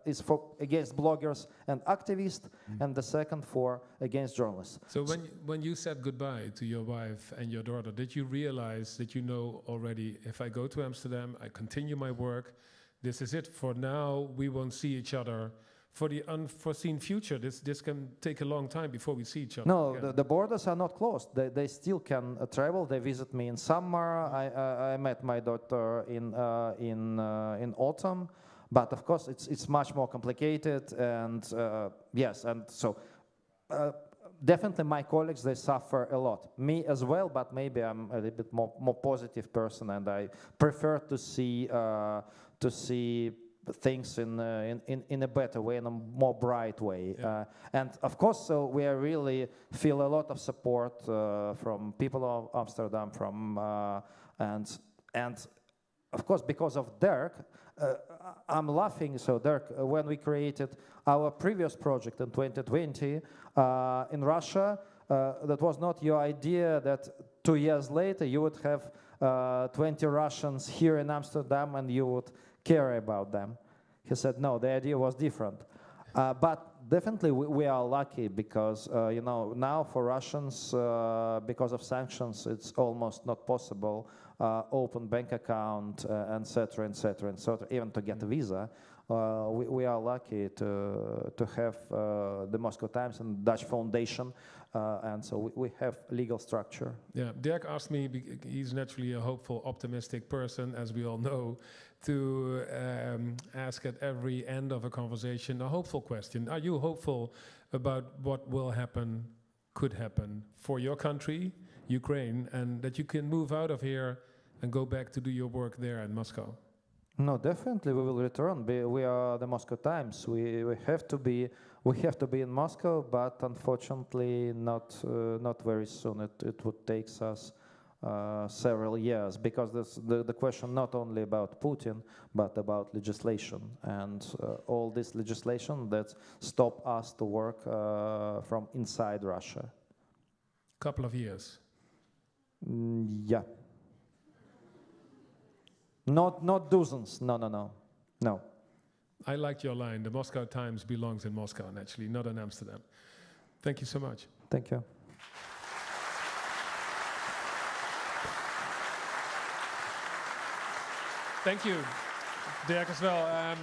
is for against bloggers and activists, and the second for against journalists. So when you said goodbye to your wife and your daughter, did you realize that you know already, if I go to Amsterdam, I continue my work, this is it. For now, we won't see each other. For the unforeseen future, this can take a long time before we see each other. No, the borders are not closed. They still can travel. They visit me in summer. I met my daughter in autumn, but of course it's much more complicated. And yes, and so definitely my colleagues, they suffer a lot. Me as well, but maybe I'm a little bit more positive person, and I prefer to see things in a better way, in a more bright way. Yeah. And of course, so we really feel a lot of support from people of Amsterdam, and of course, because of Derk, I'm laughing. So Derk, when we created our previous project in 2020 in Russia, that was not your idea that 2 years later you would have 20 Russians here in Amsterdam and you would care about them. He said, no, the idea was different. But definitely we are lucky because, now for Russians, because of sanctions, it's almost not possible open bank account, et cetera, even to get a visa. We are lucky to have the Moscow Times and Dutch Foundation, and so we have legal structure. Yeah, Derk asked me, he's naturally a hopeful, optimistic person, as we all know, to ask at every end of a conversation a hopeful question. Are you hopeful about what will happen, could happen for your country, Ukraine, and that you can move out of here and go back to do your work there in Moscow? No, definitely we will return. We are the Moscow Times. We have to be in Moscow, but unfortunately not very soon. It would take us several years, because the question not only about Putin but about legislation and all this legislation that stop us to work from inside Russia. Couple of years. Yeah. Not dozens. No. I liked your line. The Moscow Times belongs in Moscow, naturally, not in Amsterdam. Thank you so much. Thank you. Thank you, Derk, as well.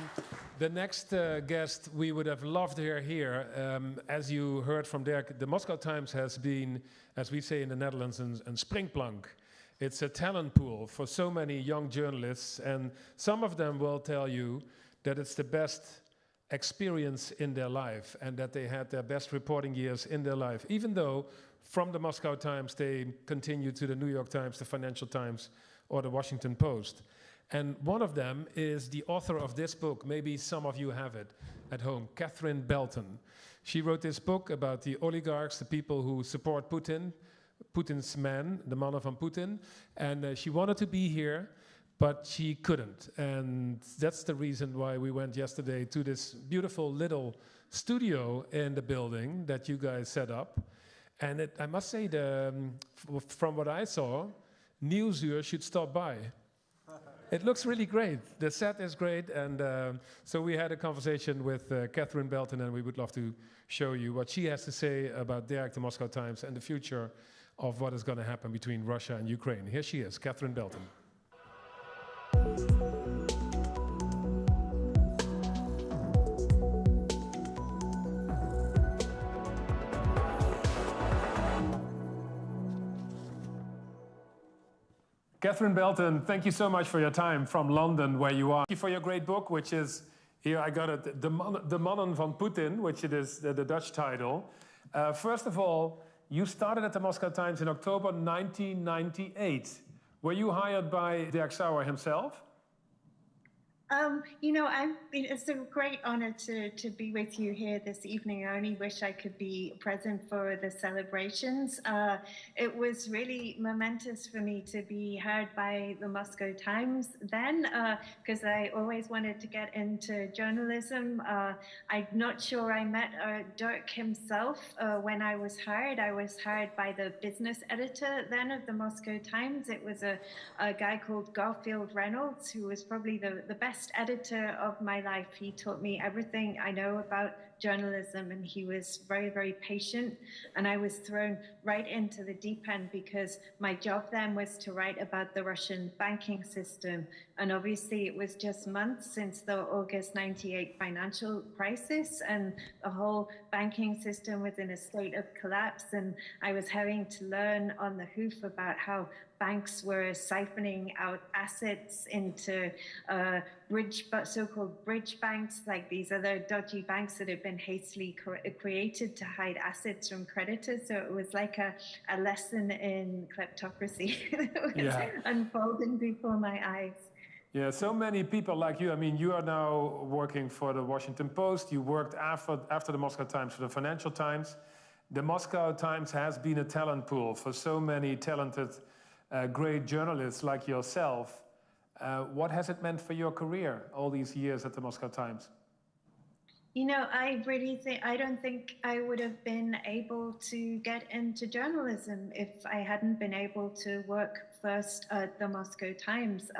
The next guest we would have loved to hear here. As you heard from Derk, the Moscow Times has been, as we say in the Netherlands, een springplank. It's a talent pool for so many young journalists, and some of them will tell you that it's the best experience in their life and that they had their best reporting years in their life, even though from the Moscow Times they continue to the New York Times, the Financial Times, or the Washington Post. And one of them is the author of this book. Maybe some of you have it at home, Catherine Belton. She wrote this book about the oligarchs, the people who support Putin, Putin's man, the man van Putin, and she wanted to be here, but she couldn't. And that's the reason why we went yesterday to this beautiful little studio in the building that you guys set up. And I must say, from what I saw, Nieuwsuur should stop by. It looks really great. The set is great, and so we had a conversation with Catherine Belton, and we would love to show you what she has to say about Derk, the Moscow Times, and the future of what is going to happen between Russia and Ukraine. Here she is, Catherine Belton. Catherine Belton, thank you so much for your time from London, where you are. Thank you for your great book, which is, here I got it, De Mannen van Putin, which it is the Dutch title. First of all, you started at the Moscow Times in October 1998. Were you hired by Derk Sauer himself? It's a great honor to be with you here this evening. I only wish I could be present for the celebrations. It was really momentous for me to be heard by the Moscow Times then, because I always wanted to get into journalism. I'm not sure I met Derk himself when I was hired. I was hired by the business editor then of the Moscow Times. It was a guy called Garfield Reynolds, who was probably the best editor of my life. He taught me everything I know about journalism, and he was very, very patient. And I was thrown right into the deep end because my job then was to write about the Russian banking system. And obviously it was just months since the August 98 financial crisis, and the whole banking system was in a state of collapse. And I was having to learn on the hoof about how banks were siphoning out assets into so-called bridge banks, like these other dodgy banks that had been hastily created to hide assets from creditors. So it was like a lesson in kleptocracy that was unfolding before my eyes. Yeah, so many people like you. I mean, you are now working for the Washington Post. You worked after the Moscow Times for the Financial Times. The Moscow Times has been a talent pool for so many talented, great journalists like yourself. What has it meant for your career, all these years at the Moscow Times? You know, I don't think I would have been able to get into journalism if I hadn't been able to work first at the Moscow Times.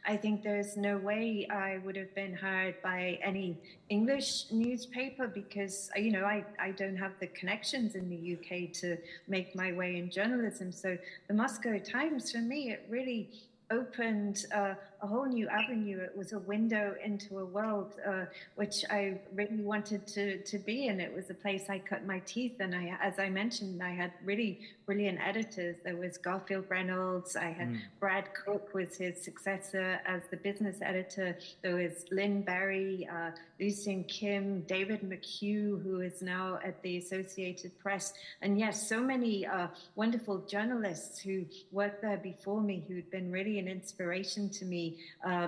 I think there's no way I would have been hired by any English newspaper because, you know, I don't have the connections in the UK to make my way in journalism. So the Moscow Times, for me, it really opened a whole new avenue. It was a window into a world which I really wanted to be in. It was a place I cut my teeth, and as I mentioned, I had really brilliant editors. There was Garfield Reynolds, I had Brad Cook was his successor as the business editor. There was Lynn Berry, Lucien Kim, David McHugh, who is now at the Associated Press. And yes, so many wonderful journalists who worked there before me, who'd been really an inspiration to me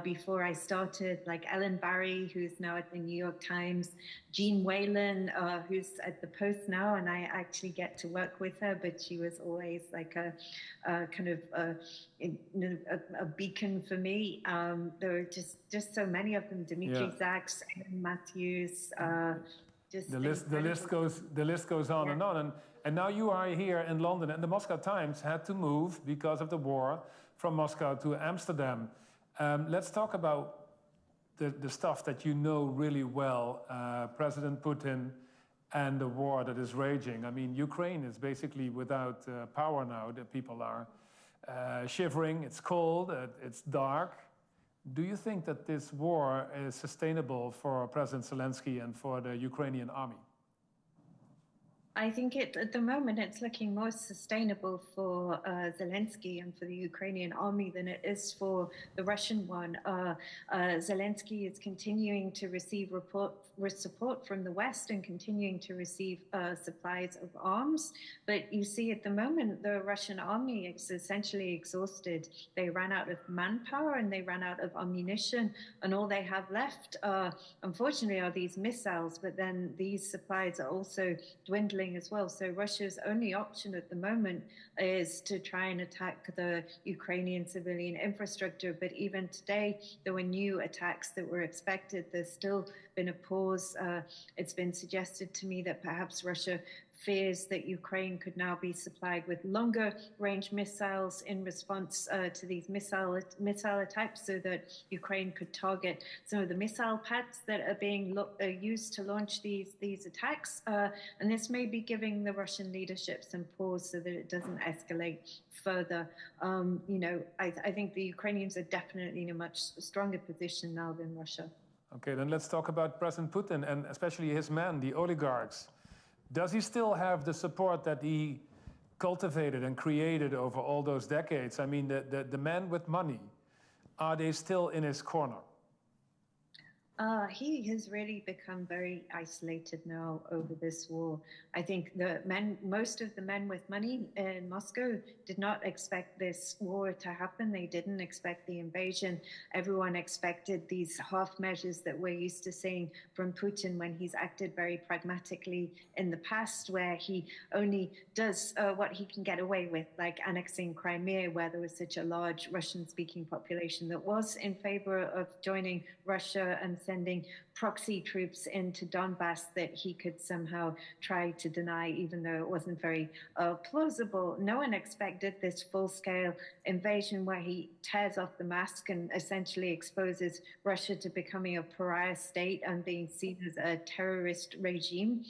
before I started, like Ellen Barry, who's now at the New York Times, Jean Whalen, who's at the Post now, and I actually get to work with her, but she was always like a kind of a beacon for me. There were just so many of them: Dimitri Zaks, Aaron Matthews. Just the list goes on and on. And now you are here in London, and the Moscow Times had to move because of the war from Moscow to Amsterdam. Let's talk about the stuff that you know really well, President Putin and the war that is raging. I mean, Ukraine is basically without power now. The people are shivering, it's cold, it's dark. Do you think that this war is sustainable for President Zelensky and for the Ukrainian army? I think at the moment it's looking more sustainable for Zelensky and for the Ukrainian army than it is for the Russian one. Zelensky is continuing to receive support from the West and continuing to receive supplies of arms. But you see at the moment the Russian army is essentially exhausted. They ran out of manpower and they ran out of ammunition, and all they have left, unfortunately, are these missiles. But then these supplies are also dwindling as well. So Russia's only option at the moment is to try and attack the Ukrainian civilian infrastructure. But even today, there were new attacks that were expected. There's still been a pause. It's been suggested to me that perhaps Russia fears that Ukraine could now be supplied with longer range missiles in response to these missile attacks, so that Ukraine could target some of the missile pads that are being used to launch these attacks. And this may be giving the Russian leadership some pause so that it doesn't escalate further. You know, I think the Ukrainians are definitely in a much stronger position now than Russia. Okay, then let's talk about President Putin and especially his men, the oligarchs. Does he still have the support that he cultivated and created over all those decades? I mean, the men with money, are they still in his corner? He has really become very isolated now over this war. I think most of the men with money in Moscow did not expect this war to happen. They didn't expect the invasion. Everyone expected these half measures that we're used to seeing from Putin when he's acted very pragmatically in the past, where he only does what he can get away with, like annexing Crimea, where there was such a large Russian-speaking population that was in favor of joining Russia, and sending proxy troops into Donbass that he could somehow try to deny, even though it wasn't very plausible. No one expected this full-scale invasion where he tears off the mask and essentially exposes Russia to becoming a pariah state and being seen as a terrorist regime,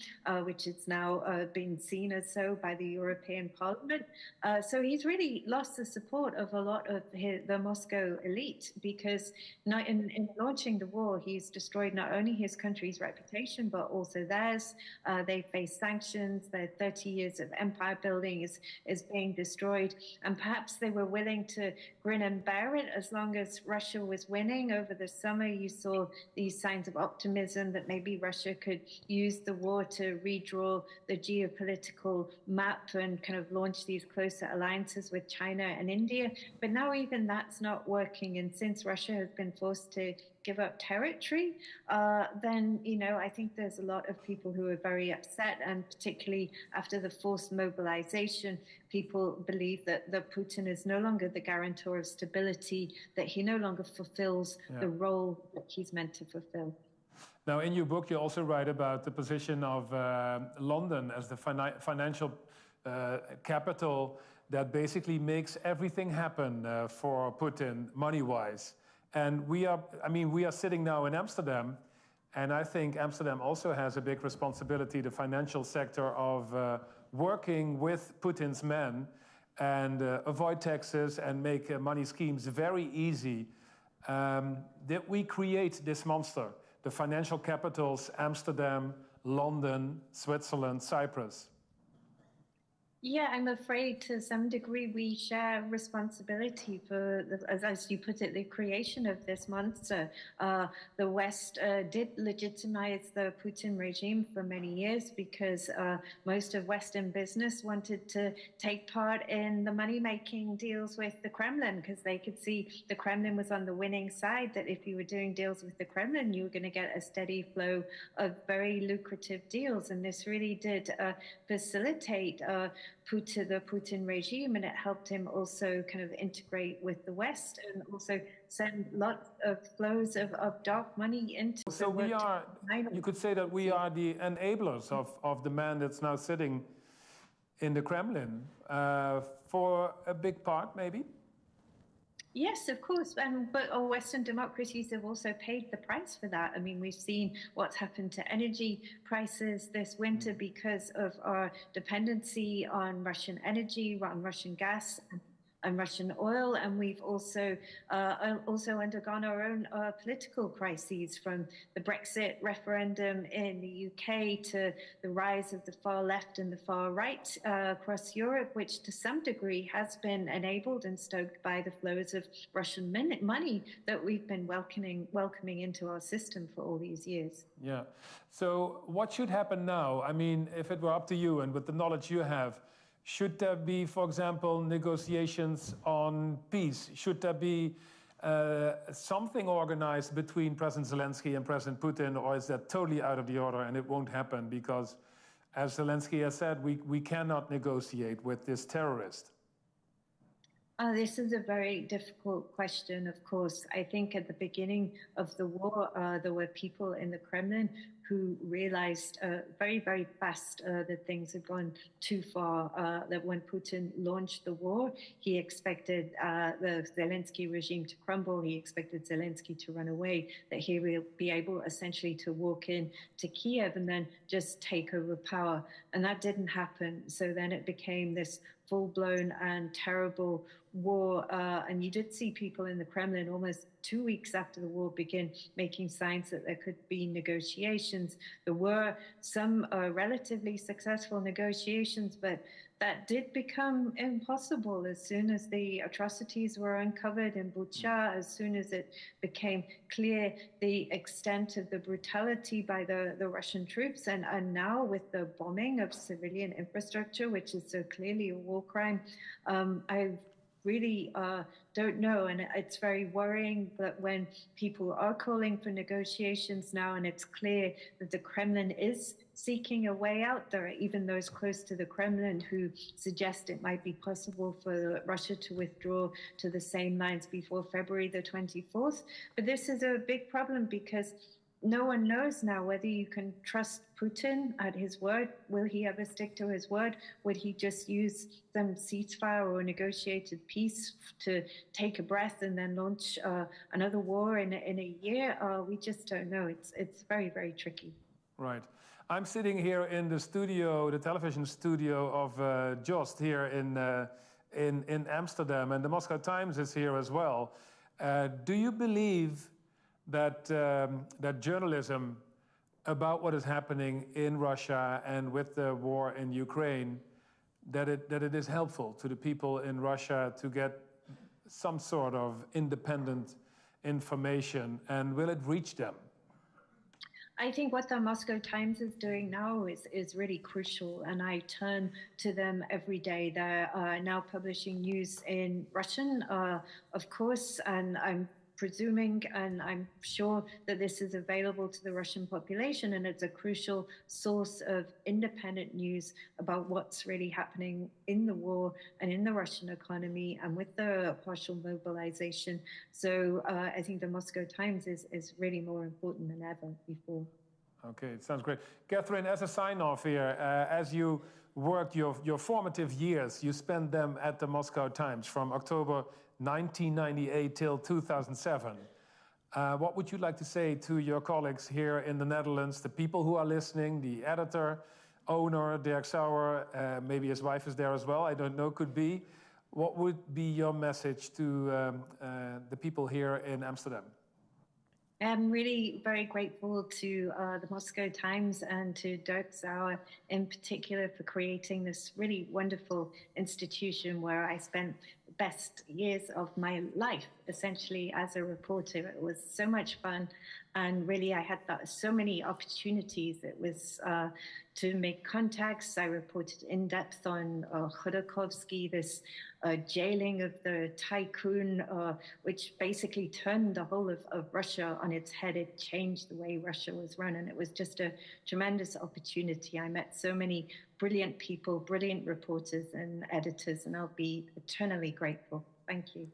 which is now being seen as so by the European Parliament. So he's really lost the support of a lot of the Moscow elite, because in launching the war, he's he's destroyed not only his country's reputation, but also theirs. They face sanctions. Their 30 years of empire building is being destroyed. And perhaps they were willing to grin and bear it as long as Russia was winning. Over the summer, you saw these signs of optimism that maybe Russia could use the war to redraw the geopolitical map and kind of launch these closer alliances with China and India. But now even that's not working. And since Russia has been forced to give up territory, then, you know, I think there's a lot of people who are very upset, and particularly after the forced mobilization, people believe that Putin is no longer the guarantor of stability, that he no longer fulfills the role that he's meant to fulfill. Now, in your book, you also write about the position of London as the financial capital that basically makes everything happen for Putin, money-wise. And we are sitting now in Amsterdam, and I think Amsterdam also has a big responsibility, the financial sector, of working with Putin's men and avoid taxes and make money schemes very easy. Did we create this monster? The financial capitals, Amsterdam, London, Switzerland, Cyprus. Yeah, I'm afraid to some degree we share responsibility for, as you put it, the creation of this monster. The West did legitimize the Putin regime for many years because most of Western business wanted to take part in the money-making deals with the Kremlin, because they could see the Kremlin was on the winning side, that if you were doing deals with the Kremlin, you were going to get a steady flow of very lucrative deals. And this really did facilitate the Putin regime, and it helped him also kind of integrate with the West and also send lots of flows of dark money into. So we are, you could say that we are the enablers of the man that's now sitting in the Kremlin for a big part, maybe? Yes, of course, but our Western democracies have also paid the price for that. I mean, we've seen what's happened to energy prices this winter because of our dependency on Russian energy, on Russian gas, and Russian oil, and we've also undergone our own political crises, from the Brexit referendum in the UK to the rise of the far left and the far right across Europe, which to some degree has been enabled and stoked by the flows of Russian money that we've been welcoming into our system for all these years. Yeah. So what should happen now? I mean, if it were up to you and with the knowledge you have, should there be, for example, negotiations on peace? Should there be something organized between President Zelensky and President Putin, or is that totally out of the order and it won't happen because, as Zelensky has said, we cannot negotiate with this terrorist? This is a very difficult question, of course. I think at the beginning of the war, there were people in the Kremlin who realized very, very fast that things had gone too far, that when Putin launched the war, he expected the Zelensky regime to crumble, he expected Zelensky to run away, that he will be able essentially to walk in to Kiev and then just take over power. And that didn't happen. So then it became this full-blown and terrible war, and you did see people in the Kremlin almost 2 weeks after the war begin making signs that there could be negotiations. There were some relatively successful negotiations, but that did become impossible as soon as the atrocities were uncovered in Bucha, as soon as it became clear the extent of the brutality by the Russian troops, and now with the bombing of civilian infrastructure, which is so clearly a war crime. I really don't know, and it's very worrying that when people are calling for negotiations now, and it's clear that the Kremlin is seeking a way out, there are even those close to the Kremlin who suggest it might be possible for Russia to withdraw to the same lines before February the 24th. But this is a big problem because no one knows now whether you can trust Putin at his word. Will he ever stick to his word? Would he just use some ceasefire or negotiated peace to take a breath and then launch another war in a year? We just don't know. It's very, very tricky. Right. I'm sitting here in the studio, the television studio of Just here in Amsterdam, and the Moscow Times is here as well. Do you believe that that journalism about what is happening in Russia and with the war in Ukraine, that it is helpful to the people in Russia to get some sort of independent information, and will it reach them? I think what the Moscow Times is doing now is really crucial, and I turn to them every day. They're now publishing news in Russian, of course, and I'm presuming and I'm sure that this is available to the Russian population, and it's a crucial source of independent news about what's really happening in the war and in the Russian economy and with the partial mobilization. So I think the Moscow Times is really more important than ever before. Okay, it sounds great. Catherine, as a sign-off here, as you worked your formative years, you spent them at the Moscow Times from October 1998 till 2007. What would you like to say to your colleagues here in the Netherlands, the people who are listening, the editor, owner, Derk Sauer, maybe his wife is there as well, I don't know, could be. What would be your message to the people here in Amsterdam? I'm really very grateful to the Moscow Times and to Derk Sauer in particular for creating this really wonderful institution where I spent the best years of my life, essentially, as a reporter. It was so much fun, and really I had so many opportunities. It was to make contacts. I reported in depth on Khodorkovsky, this jailing of the tycoon, which basically turned the whole of Russia on its head. It changed the way Russia was run, and it was just a tremendous opportunity. I met so many brilliant people, brilliant reporters and editors, and I'll be eternally grateful. Thank you.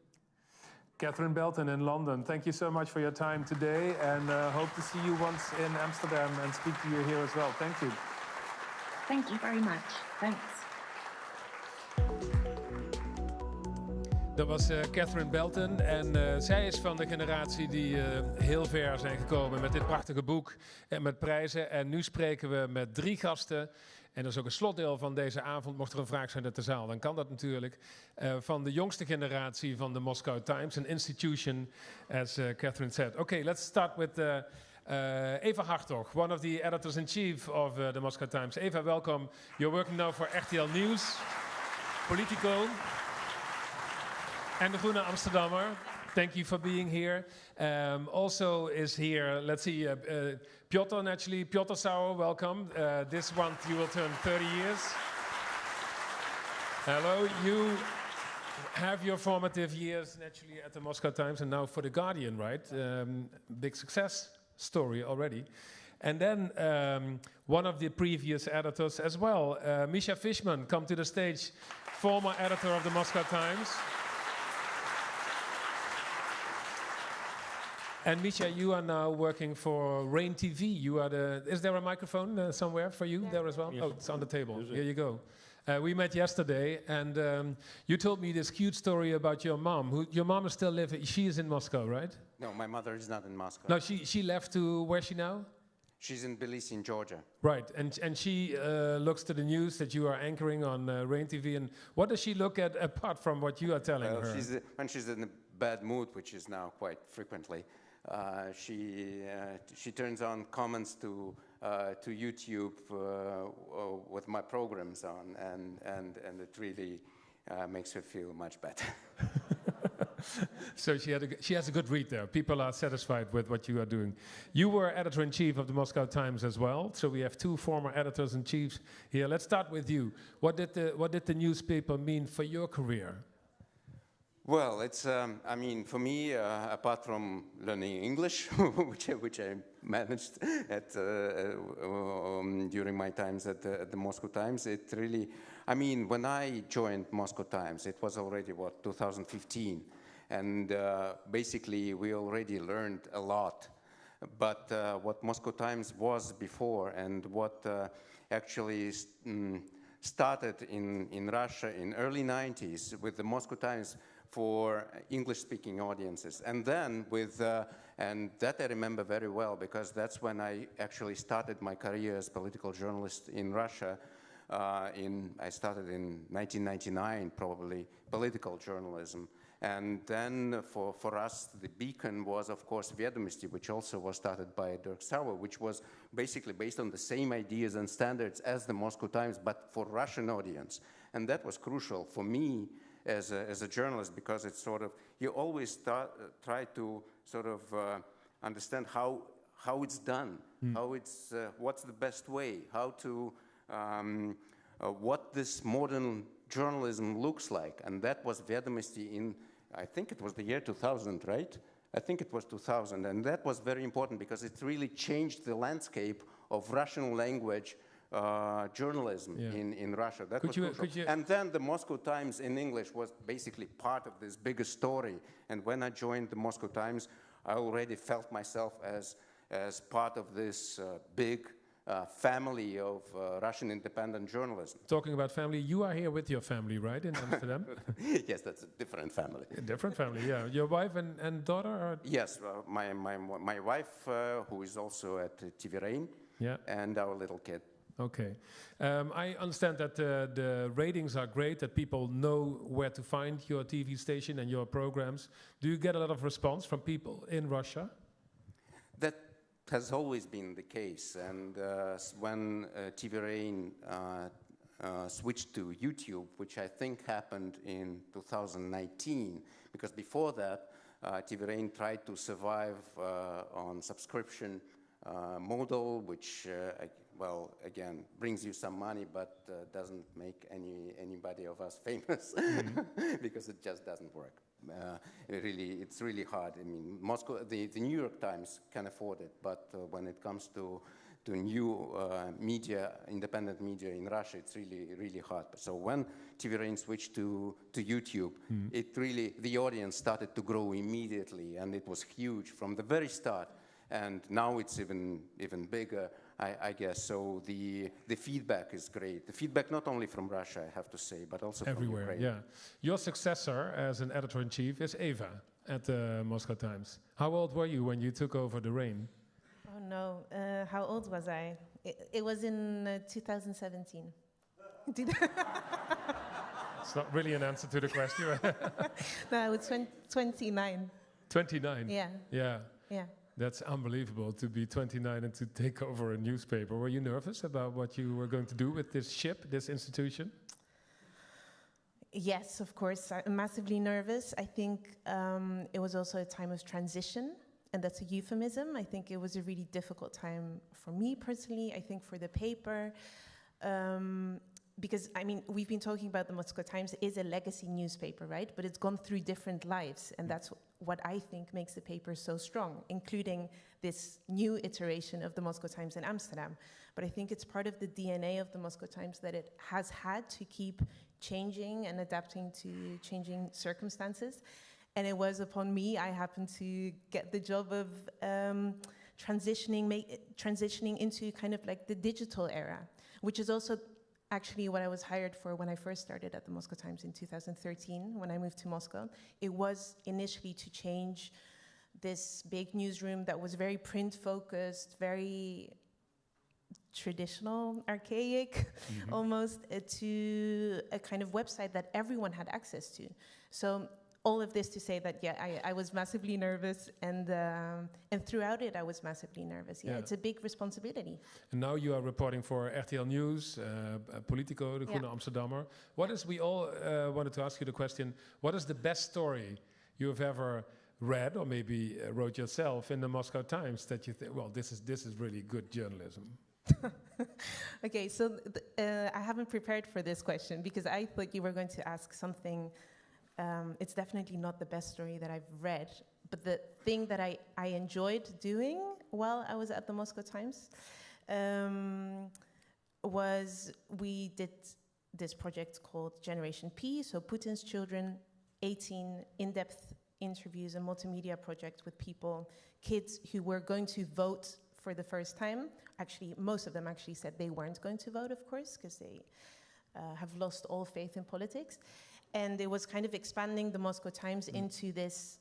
Catherine Belton in London, thank you so much for your time today, and hope to see you once in Amsterdam and speak to you here as well. Thank you. Thank you very much. Thanks. Dat was Catherine Belton en zij is van de generatie die heel ver zijn gekomen met dit prachtige boek en met prijzen. En nu spreken we met 3 gasten. En dat is ook een slotdeel van deze avond. Mocht er een vraag zijn uit de zaal, dan kan dat natuurlijk. Van de jongste generatie van de Moscow Times, an institution, as Catherine said. Okay, let's start with Eva Hartog, one of the editors-in-chief of the Moscow Times. Eva, welcome. You're working now for RTL Nieuws, Politico, and the Groene Amsterdammer. Thank you for being here. Also is here, let's see, Pjotr, naturally. Pjotr Sauer, welcome. This month you will turn 30 years. Hello, you have your formative years naturally at the Moscow Times and now for The Guardian, right? Big success story already. And then one of the previous editors as well, Mikhail Fishman, come to the stage, former editor of the Moscow Times. And Misha, you are now working for Rain TV. You are the. Is there a microphone somewhere for you there as well? Yes. Oh, it's on the table. Here you go. We met yesterday, and you told me this cute story about your mom. Your mom is still living. She is in Moscow, right? No, my mother is not in Moscow. No, she left to where is she now? She's in Tbilisi, in Georgia. Right, and she looks to the news that you are anchoring on Rain TV. And what does she look at apart from what you are telling her? When she's in a bad mood, which is now quite frequently. She turns on comments to YouTube with my programs on, and it really makes her feel much better. So she has a good read there. People are satisfied with what you are doing. You were editor-in-chief of the Moscow Times as well. So we have 2 former editors-in-chiefs here. Let's start with you. What did the newspaper mean for your career? Well, it's, I mean, for me, apart from learning English, which I managed during my times at the Moscow Times, it really, I mean, when I joined Moscow Times, it was already, 2015. And basically, we already learned a lot. But what Moscow Times was before and what actually started in Russia in early 90s with the Moscow Times for English-speaking audiences. And then with, and that I remember very well because that's when I actually started my career as political journalist in Russia. I started in 1999, probably, political journalism. And then for us, the beacon was, of course, Vedomosti, which also was started by Derk Sauer, which was basically based on the same ideas and standards as the Moscow Times, but for Russian audience. And that was crucial for me as a journalist, because it's sort of, you always try to sort of understand how it's done, how it's, what's the best way, how to, what this modern journalism looks like. And that was Vedomosti in, I think it was the year 2000, right? I think it was 2000. And that was very important because it really changed the landscape of Russian language journalism in Russia. That was crucial. And then the Moscow Times in English was basically part of this bigger story. And when I joined the Moscow Times, I already felt myself as part of this big family of Russian independent journalism. Talking about family, you are here with your family, right, in Amsterdam? Yes, that's a different family. A different family, yeah. Your wife and daughter? Are yes, my wife, who is also at TVRain, and our little kid. Okay. I understand that the ratings are great, that people know where to find your TV station and your programs. Do you get a lot of response from people in Russia? That has always been the case, and when TVRain switched to YouTube, which I think happened in 2019, because before that, TVRain tried to survive on subscription model, which, well, again, brings you some money, but doesn't make anybody of us famous, because it just doesn't work. It's really hard. I mean, Moscow, the New York Times can afford it, but when it comes to new media, independent media in Russia, it's really hard. So when TVRain switched to YouTube, it really, the audience started to grow immediately, and it was huge from the very start. And now it's even bigger, I guess. So the feedback is great. The feedback not only from Russia, I have to say, but also everywhere, from Ukraine. Yeah. Your successor as an editor-in-chief is Eva at the Moscow Times. How old were you when you took over the reign? Oh no, how old was I? It was in 2017. It's not really an answer to the question. No, I was 29. 29? Yeah. Yeah. Yeah. That's unbelievable, to be 29 and to take over a newspaper. Were you nervous about what you were going to do with this ship, this institution? Yes, of course. I'm massively nervous. I think it was also a time of transition, and that's a euphemism. I think it was a really difficult time for me personally, I think for the paper. Because, I mean, we've been talking about the Moscow Times is a legacy newspaper, right? But it's gone through different lives, and that's what I think makes the paper so strong, including this new iteration of the Moscow Times in Amsterdam. But I think it's part of the DNA of the Moscow Times that it has had to keep changing and adapting to changing circumstances. And it was upon me, I happened to get the job of transitioning into kind of like the digital era, which is also actually what I was hired for when I first started at the Moscow Times in 2013, when I moved to Moscow. It was initially to change this big newsroom that was very print-focused, very traditional, archaic, almost, to a kind of website that everyone had access to. So all of this to say that, yeah, I was massively nervous, and throughout it, I was massively nervous. Yeah, it's a big responsibility. And now you are reporting for RTL News, Politico, the Groene Amsterdammer. What is, we all wanted to ask you the question, what is the best story you have ever read, or maybe wrote yourself in the Moscow Times that you think, well, this is really good journalism? Okay, so I haven't prepared for this question, because I thought you were going to ask something. It's definitely not the best story that I've read, but the thing that I enjoyed doing while I was at the Moscow Times was we did this project called Generation P, so Putin's Children, 18 in-depth interviews, a multimedia project with people, kids who were going to vote for the first time. Actually, most of them actually said they weren't going to vote, of course, because they have lost all faith in politics. And it was kind of expanding the Moscow Times into this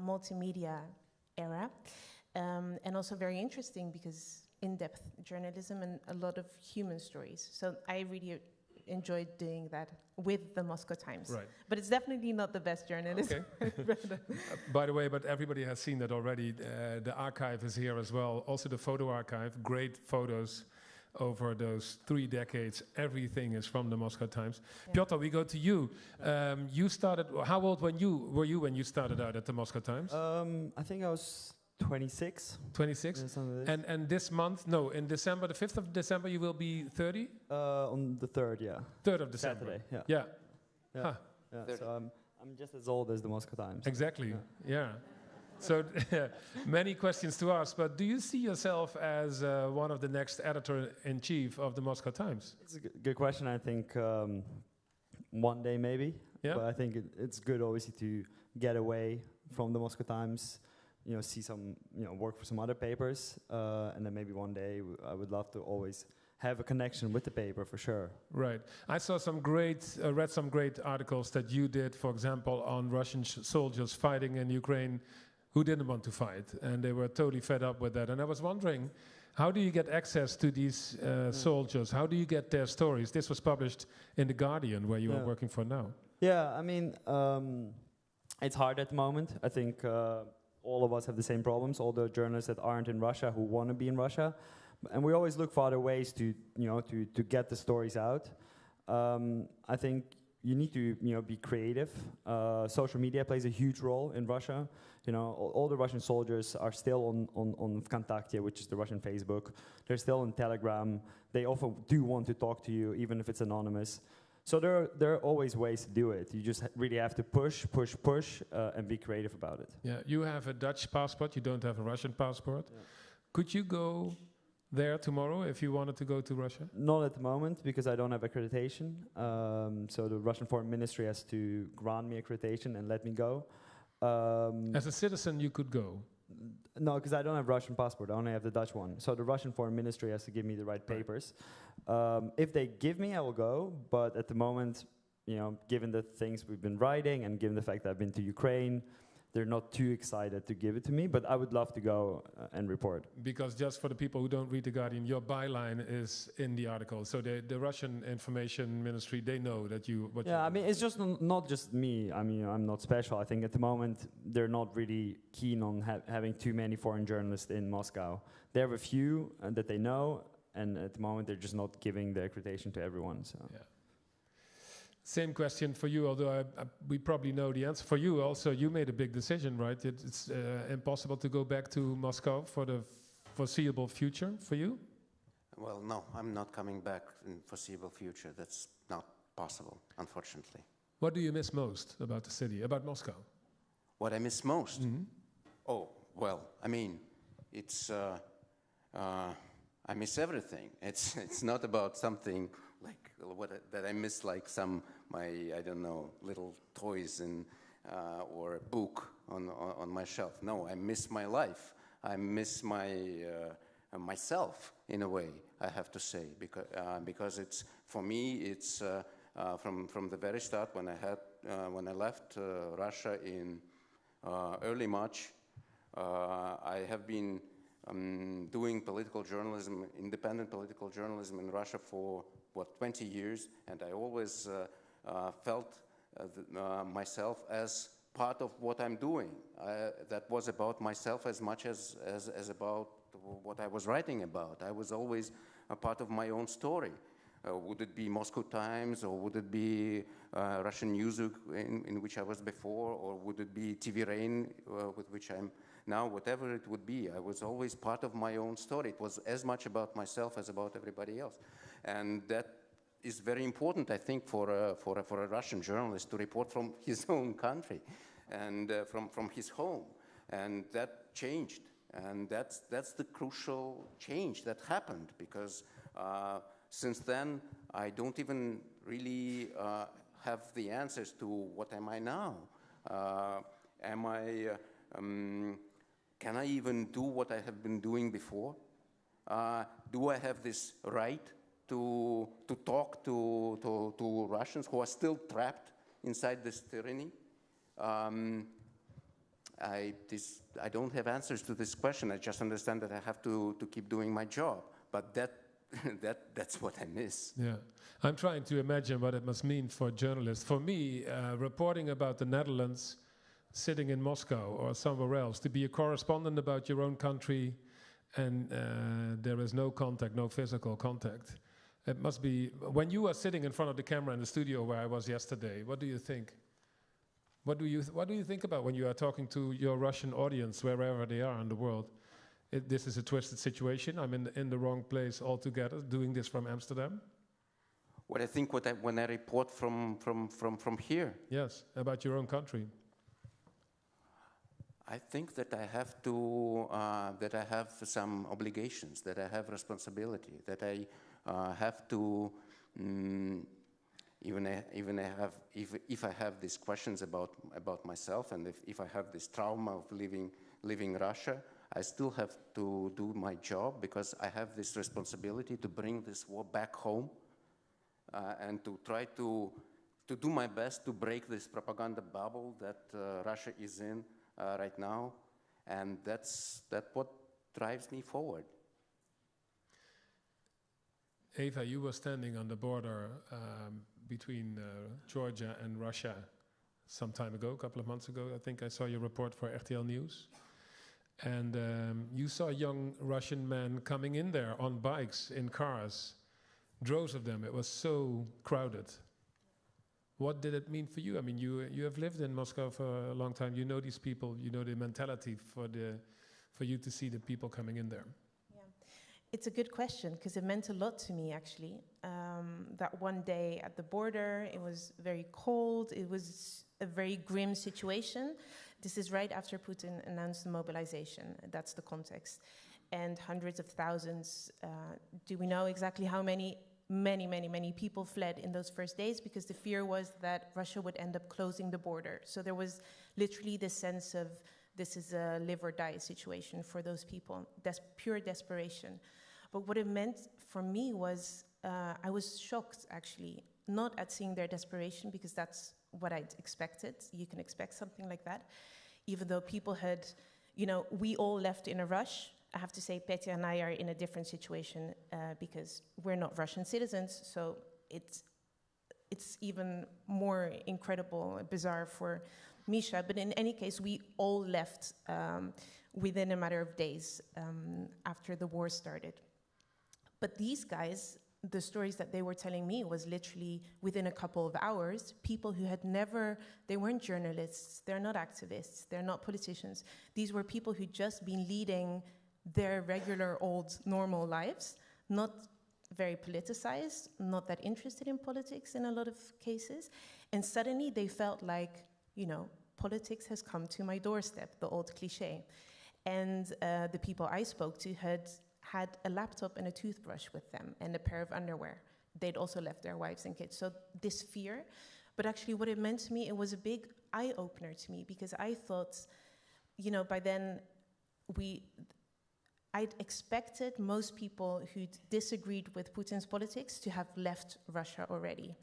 multimedia era. And also very interesting because in-depth journalism and a lot of human stories. So I really enjoyed doing that with the Moscow Times. Right. But it's definitely not the best journalism. Okay. By the way, but everybody has seen that already. The archive is here as well. Also the photo archive, great photos over those 3 decades. Everything is from the Moscow Times. Yeah. Pjotr, we go to you. You started, how old were you when you started out at the Moscow Times? I think I was 26. 26? And this month, no, in December, the 5th of December, you will be 30? On the 3rd, yeah. 3rd of December. Saturday, yeah. Yeah. Yeah. Huh. Yeah. So I'm just as old as the Moscow Times. Exactly, yeah. So many questions to ask, but do you see yourself as one of the next editor-in-chief of the Moscow Times? It's a good question. I think one day maybe. Yeah. But I think it's good obviously to get away from the Moscow Times, you know, see some, you know, work for some other papers, and then maybe one day I would love to always have a connection with the paper for sure. Right. I saw some read some great articles that you did, for example, on Russian soldiers fighting in Ukraine who didn't want to fight, and they were totally fed up with that. And I was wondering, how do you get access to these soldiers? How do you get their stories? This was published in The Guardian, where you are working for now. Yeah, I mean, it's hard at the moment. I think all of us have the same problems, all the journalists that aren't in Russia who want to be in Russia. And we always look for other ways to, you know, to get the stories out. I think you need to, you know, be creative. Social media plays a huge role in Russia. You know, all the Russian soldiers are still on Vkontakte, which is the Russian Facebook. They're still on Telegram. They often do want to talk to you, even if it's anonymous. So there are always ways to do it. You just really have to push, and be creative about it. Yeah, you have a Dutch passport. You don't have a Russian passport. Yeah. Could you go there tomorrow if you wanted to go to Russia? Not at the moment, because I don't have accreditation. So the Russian Foreign Ministry has to grant me accreditation and let me go. As a citizen, you could go? No, because I don't have Russian passport. I only have the Dutch one. So the Russian Foreign Ministry has to give me the right papers. If they give me, I will go. But at the moment, you know, given the things we've been writing and given the fact that I've been to Ukraine, they're not too excited to give it to me, but I would love to go and report. Because just for the people who don't read The Guardian, your byline is in the article. So the Russian Information Ministry, they know that you... I mean, it's just not just me. I mean, I'm not special. I think at the moment, they're not really keen on having too many foreign journalists in Moscow. They have a few that they know, and at the moment, they're just not giving the accreditation to everyone. So. Yeah. Same question for you, although we probably know the answer. For you also, you made a big decision, right? It's impossible to go back to Moscow for the foreseeable future for you? Well, no, I'm not coming back in foreseeable future. That's not possible, unfortunately. What do you miss most about the city, about Moscow? What I miss most? Mm-hmm. Oh, well, I mean, it's... I miss everything. It's not about something like that I miss, like I don't know, little toys or a book on my shelf. No, I miss my life. I miss myself in a way, I have to say, because it's, for me, it's from the very start when I left Russia in early March. I have been doing political journalism, independent political journalism in Russia for, 20 years, and I always felt myself as part of what I'm doing. That was about myself as much as about what I was writing about. I was always a part of my own story. Would it be Moscow Times, or would it be Russian news in which I was before, or would it be TVRain with which I'm now, whatever it would be, I was always part of my own story. It was as much about myself as about everybody else. And that is very important, I think, for a Russian journalist to report from his own country and from his home. And that changed. And that's the crucial change that happened, because since then, I don't even really have the answers to what am I now? Can I even do what I have been doing before? Do I have this right to talk to Russians who are still trapped inside this tyranny? I don't have answers to this question. I just understand that I have to keep doing my job. But that that's what I miss. Yeah, I'm trying to imagine what it must mean for journalists. For me, reporting about the Netherlands, sitting in Moscow or somewhere else, to be a correspondent about your own country, and there is no contact, no physical contact. It must be, when you are sitting in front of the camera in the studio where I was yesterday, what do you think? What do you think about when you are talking to your Russian audience, wherever they are in the world? This is a twisted situation. I'm in the wrong place altogether, doing this from Amsterdam. What I think when I report from here. Yes, about your own country. I think that I have some obligations, that I have responsibility, that I have to, if I have these questions about myself, and if I have this trauma of leaving Russia, I still have to do my job, because I have this responsibility to bring this war back home, and to try to do my best to break this propaganda bubble that Russia is in right now, and that's what drives me forward. Eva, you were standing on the border between Georgia and Russia some time ago, a couple of months ago. I think I saw your report for RTL News. And you saw young Russian men coming in there on bikes, in cars, droves of them. It was so crowded. What did it mean for you? I mean, you have lived in Moscow for a long time. You know these people. You know the mentality for you to see the people coming in there. Yeah, it's a good question, because it meant a lot to me, actually. That one day at the border, it was very cold. It was a very grim situation. This is right after Putin announced the mobilization. That's the context. And hundreds of thousands, do we know exactly how many? Many people fled in those first days, because the fear was that Russia would end up closing the border. So there was literally this sense of, this is a live or die situation for those people. That's pure desperation. But what it meant for me was, I was shocked, actually, not at seeing their desperation, because that's what I'd expected. You can expect something like that. Even though people had, we all left in a rush. I have to say, Petya and I are in a different situation, because we're not Russian citizens, so it's even more incredible, bizarre for Misha. But in any case, we all left within a matter of days after the war started. But these guys, the stories that they were telling me was literally within a couple of hours, people who had they weren't journalists, they're not activists, they're not politicians. These were people who'd just been leading their regular old normal lives, not very politicized, not that interested in politics in a lot of cases. And suddenly they felt like, politics has come to my doorstep, the old cliche. And the people I spoke to had a laptop and a toothbrush with them and a pair of underwear. They'd also left their wives and kids. So this fear, but actually what it meant to me, it was a big eye-opener to me, because I thought, by then I'd expected most people who'd disagreed with Putin's politics to have left Russia already.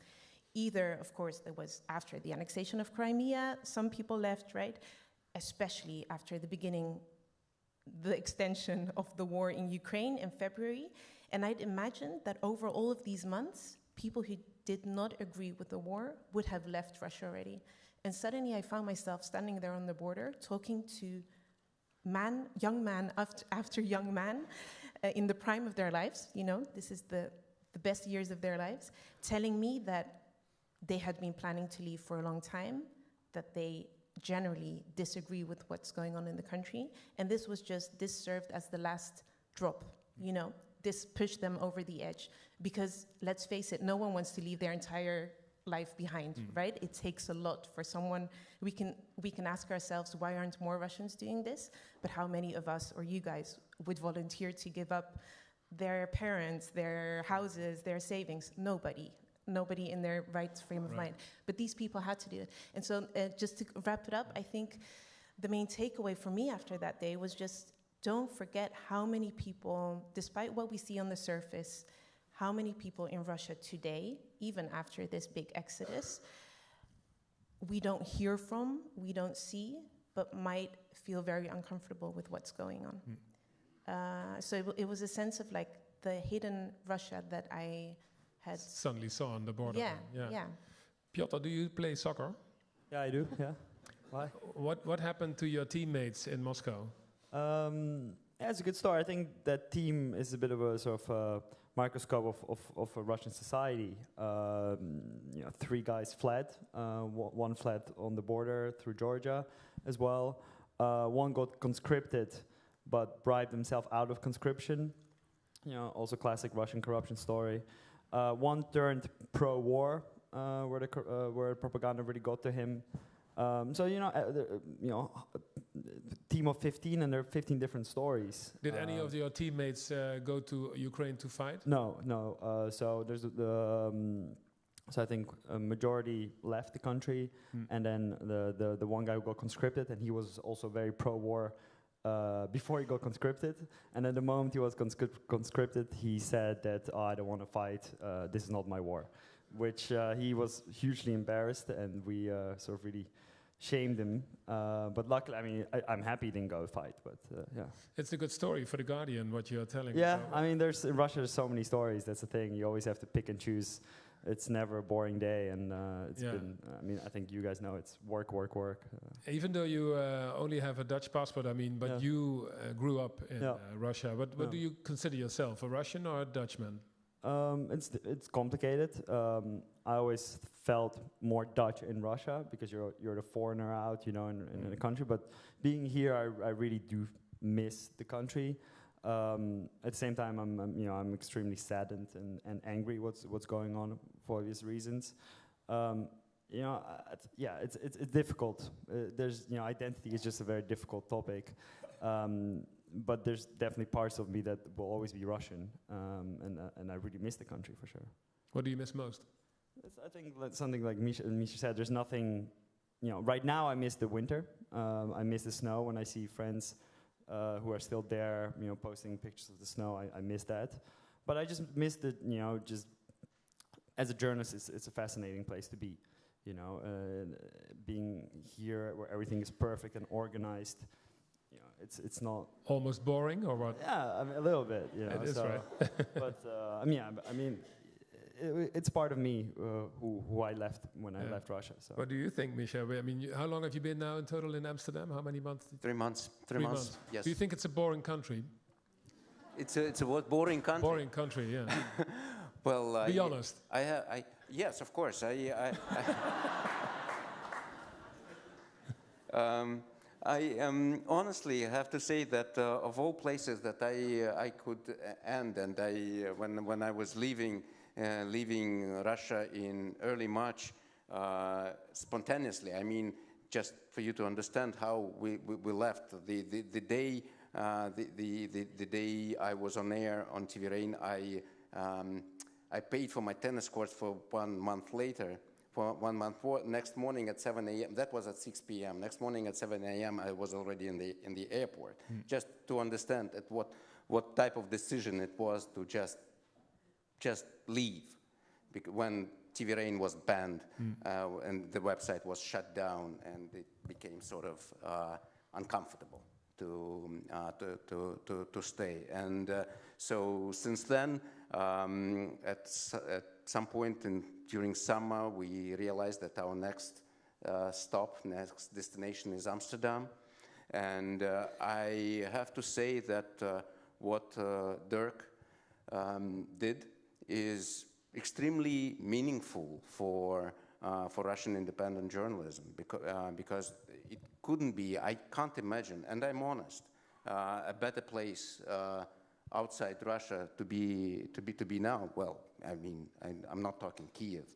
Either, of course, there was after the annexation of Crimea, some people left, right? Especially after the extension of the war in Ukraine in February. And I'd imagined that over all of these months, people who did not agree with the war would have left Russia already. And suddenly I found myself standing there on the border talking to young man after young man in the prime of their lives, this is the best years of their lives, telling me that they had been planning to leave for a long time, that they generally disagree with what's going on in the country, and this served as the last drop, this pushed them over the edge, because let's face it, no one wants to leave their entire life behind, right? It takes a lot for someone. We can ask ourselves, why aren't more Russians doing this? But how many of us, or you guys, would volunteer to give up their parents, their houses, their savings? Nobody in their right frame of mind. But these people had to do it. And so just to wrap it up, I think the main takeaway for me after that day was just, don't forget how many people, despite what we see on the surface, how many people in Russia today, even after this big exodus, we don't hear from, we don't see, but might feel very uncomfortable with what's going on. So it was a sense of the hidden Russia that I had suddenly saw on the border. Yeah. Pjotr, do you play soccer? Yeah, I do. Yeah. Why? What happened to your teammates in Moscow? Yeah, it's a good story. I think that team is a bit of a sort of microscope of a Russian society. 3 guys fled. One fled on the border through Georgia as well. One got conscripted, but bribed himself out of conscription. Also classic Russian corruption story. One turned pro-war, where propaganda really got to him. Team of 15, and there are 15 different stories. Did any of your teammates go to Ukraine to fight? No. So there's so I think a majority left the country, and then the one guy who got conscripted, and he was also very pro-war before he got conscripted. And at the moment he was conscripted, he said that, I don't want to fight. This is not my war, which he was hugely embarrassed, and we sort of really shamed him, but luckily, I mean, I'm happy he didn't go fight, but yeah. It's a good story for The Guardian, what you're telling. Yeah, I mean, in Russia, there's so many stories, that's the thing, you always have to pick and choose. It's never a boring day, and it's been, I mean, I think you guys know it's work. Even though you only have a Dutch passport, I mean, but you grew up in Russia. What do you consider yourself, a Russian or a Dutchman? It's complicated. I always felt more Dutch in Russia because you're the foreigner out, in the country. But being here, I really do miss the country. At the same time, I'm extremely saddened and angry what's going on for obvious reasons. It's difficult. Identity is just a very difficult topic. But there's definitely parts of me that will always be Russian, and I really miss the country for sure. What do you miss most? I think something like Misha said, there's nothing, right now I miss the winter. I miss the snow when I see friends who are still there, posting pictures of the snow. I miss that. But I just miss the, just as a journalist, it's a fascinating place to be, being here where everything is perfect and organized. It's not almost boring, or what? Yeah, a little bit. It is, right? But I mean, it's part of me who I left when I left Russia. So. What do you think, Misha? I mean, how long have you been now in total in Amsterdam? How many months? 3 months. 3 months. Yes. Do you think it's a boring country? It's a what, boring country? Boring country, yeah. Well, be honest. Yes, of course. I honestly have to say that of all places that I could end, and when I was leaving Russia in early March, spontaneously. I mean, just for you to understand how we left. The day I was on air on TVRain, I paid for my tennis courts for 1 month later. For 1 month, next morning at 7 a.m. That was at 6 p.m. Next morning at 7 a.m. I was already in the airport, just to understand at what type of decision it was to just leave, when TVRain was banned and the website was shut down, and it became sort of uncomfortable to stay. And so since then, at some point during summer, we realized that our next next destination is Amsterdam. And I have to say that what Derk did is extremely meaningful for Russian independent journalism, because it couldn't be, I can't imagine, and I'm honest, a better place outside Russia to be now. Well, I mean, I'm not talking Kiev,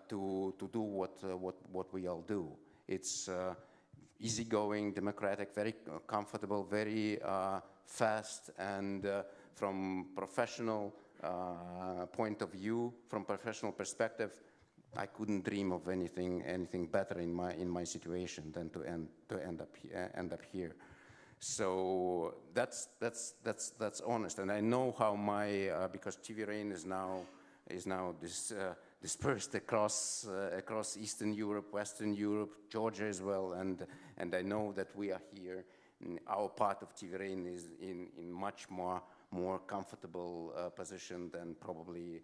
to do what we all do. It's easygoing, democratic, very comfortable, very fast, and from professional point of view, from professional perspective, I couldn't dream of anything better in my situation than to end up here. So that's honest, and I know how because TVRain is now dispersed across Eastern Europe, Western Europe, Georgia as well, and I know that we are here our part of TVRain is in much more comfortable position than probably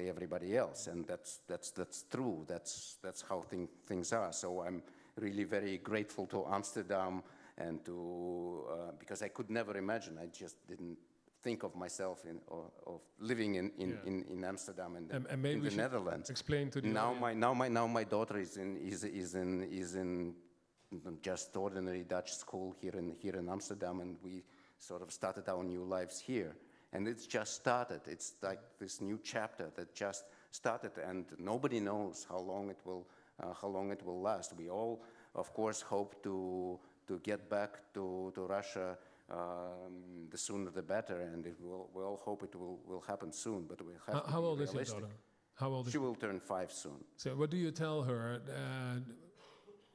everybody else, and that's true. That's how things are. So I'm really very grateful to Amsterdam and to because I could never imagine. I just didn't think of myself of living in Amsterdam and maybe in the Netherlands. Explain to the now my daughter is in just ordinary Dutch school here in Amsterdam, and we sort of started our new lives here. And it's just started. It's like this new chapter that just started, and nobody knows how long it will last. We all, of course, hope to get back to Russia the sooner the better, and we all hope it will happen soon. But we'll have to How be old is realistic. your daughter? How old is she? Will turn 5 soon. So what do you tell her?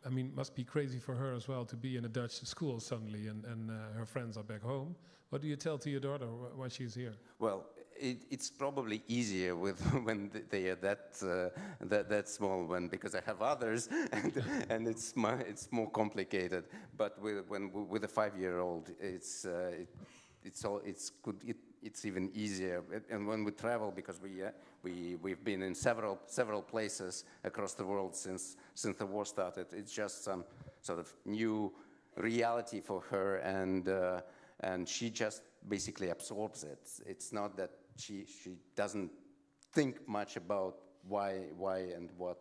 I mean, it must be crazy for her as well to be in a Dutch school suddenly, and her friends are back home. What do you tell to your daughter when she's here? Well, it's probably easier when they are that small one, because I have others, and it's more complicated. But with a 5-year-old, it's even easier. And when we travel, because we've been in several places across the world since the war started, it's just some sort of new reality for her, and she just basically absorbs it. It's not that she doesn't think much about why and what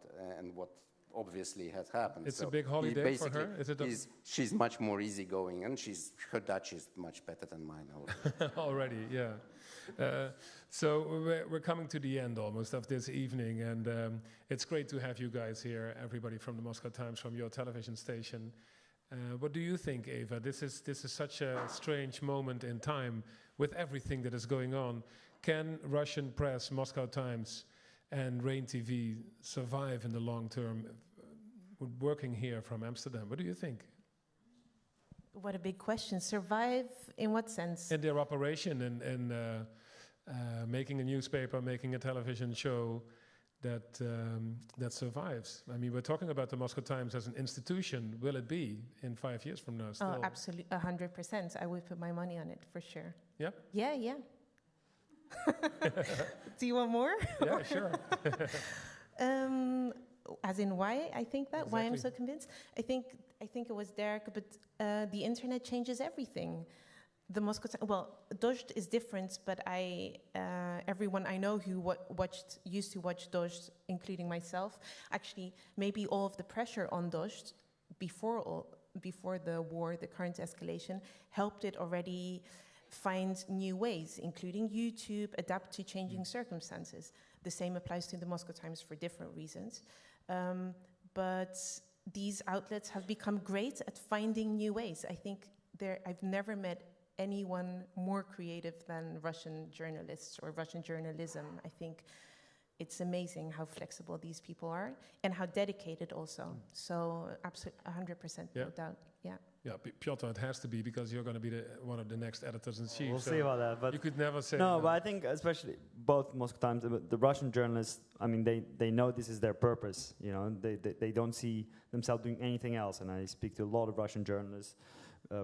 obviously has happened. It's a big holiday for her. She's much more easygoing, and her Dutch is much better than mine already. Already, yeah. So we're coming to the end almost of this evening, and it's great to have you guys here, everybody from the Moscow Times, from your television station. What do you think, Eva? This is such a strange moment in time with everything that is going on. Can Russian press, Moscow Times, and Rain TV survive in the long term, working here from Amsterdam? What do you think? What a big question. Survive in what sense? In their operation and making a newspaper, making a television show that survives. I mean, we're talking about the Moscow Times as an institution. Will it be in 5 years from now still? Oh, absolutely, 100%. I would put my money on it, for sure. Yeah? Yeah. Do you want more? Yeah, sure. As in why I think that? Exactly. Why I'm so convinced? I think it was Derk, but the internet changes everything. The Moscow Times, well, Dost is different, but everyone I know who used to watch Dost, including myself, actually maybe all of the pressure on Dost before the war, the current escalation, helped it already find new ways, including YouTube, adapt to changing circumstances. The same applies to the Moscow Times for different reasons. But these outlets have become great at finding new ways. I think I've never met anyone more creative than Russian journalists or Russian journalism. I think it's amazing how flexible these people are and how dedicated also. So absolutely 100%, no doubt. Yeah. Yeah, Pjotr, it has to be, because you're going to be one of the next editors-in-chief. We'll see about that. But you could never say no. But I think especially both Moscow Times, the Russian journalists, I mean, they know this is their purpose. You know, they don't see themselves doing anything else. And I speak to a lot of Russian journalists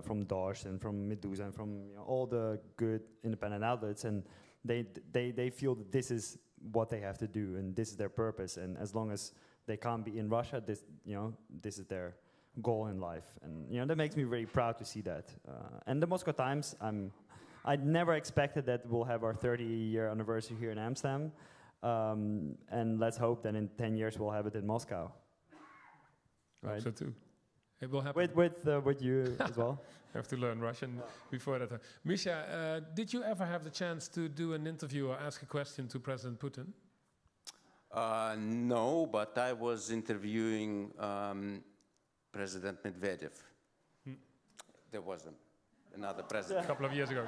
from Dost and from Meduza and from all the good independent outlets, and they feel that this is what they have to do and this is their purpose. And as long as they can't be in Russia, this is their goal in life, and that makes me very proud to see that. And the Moscow Times, I never expected that we'll have our 30-year anniversary here in Amsterdam, and let's hope that in 10 years we'll have it in Moscow. I hope so too. It will happen. With you as well. I have to learn Russian before that. Misha, did you ever have the chance to do an interview or ask a question to President Putin? No, but I was interviewing President Medvedev. There was another president. A couple of years ago.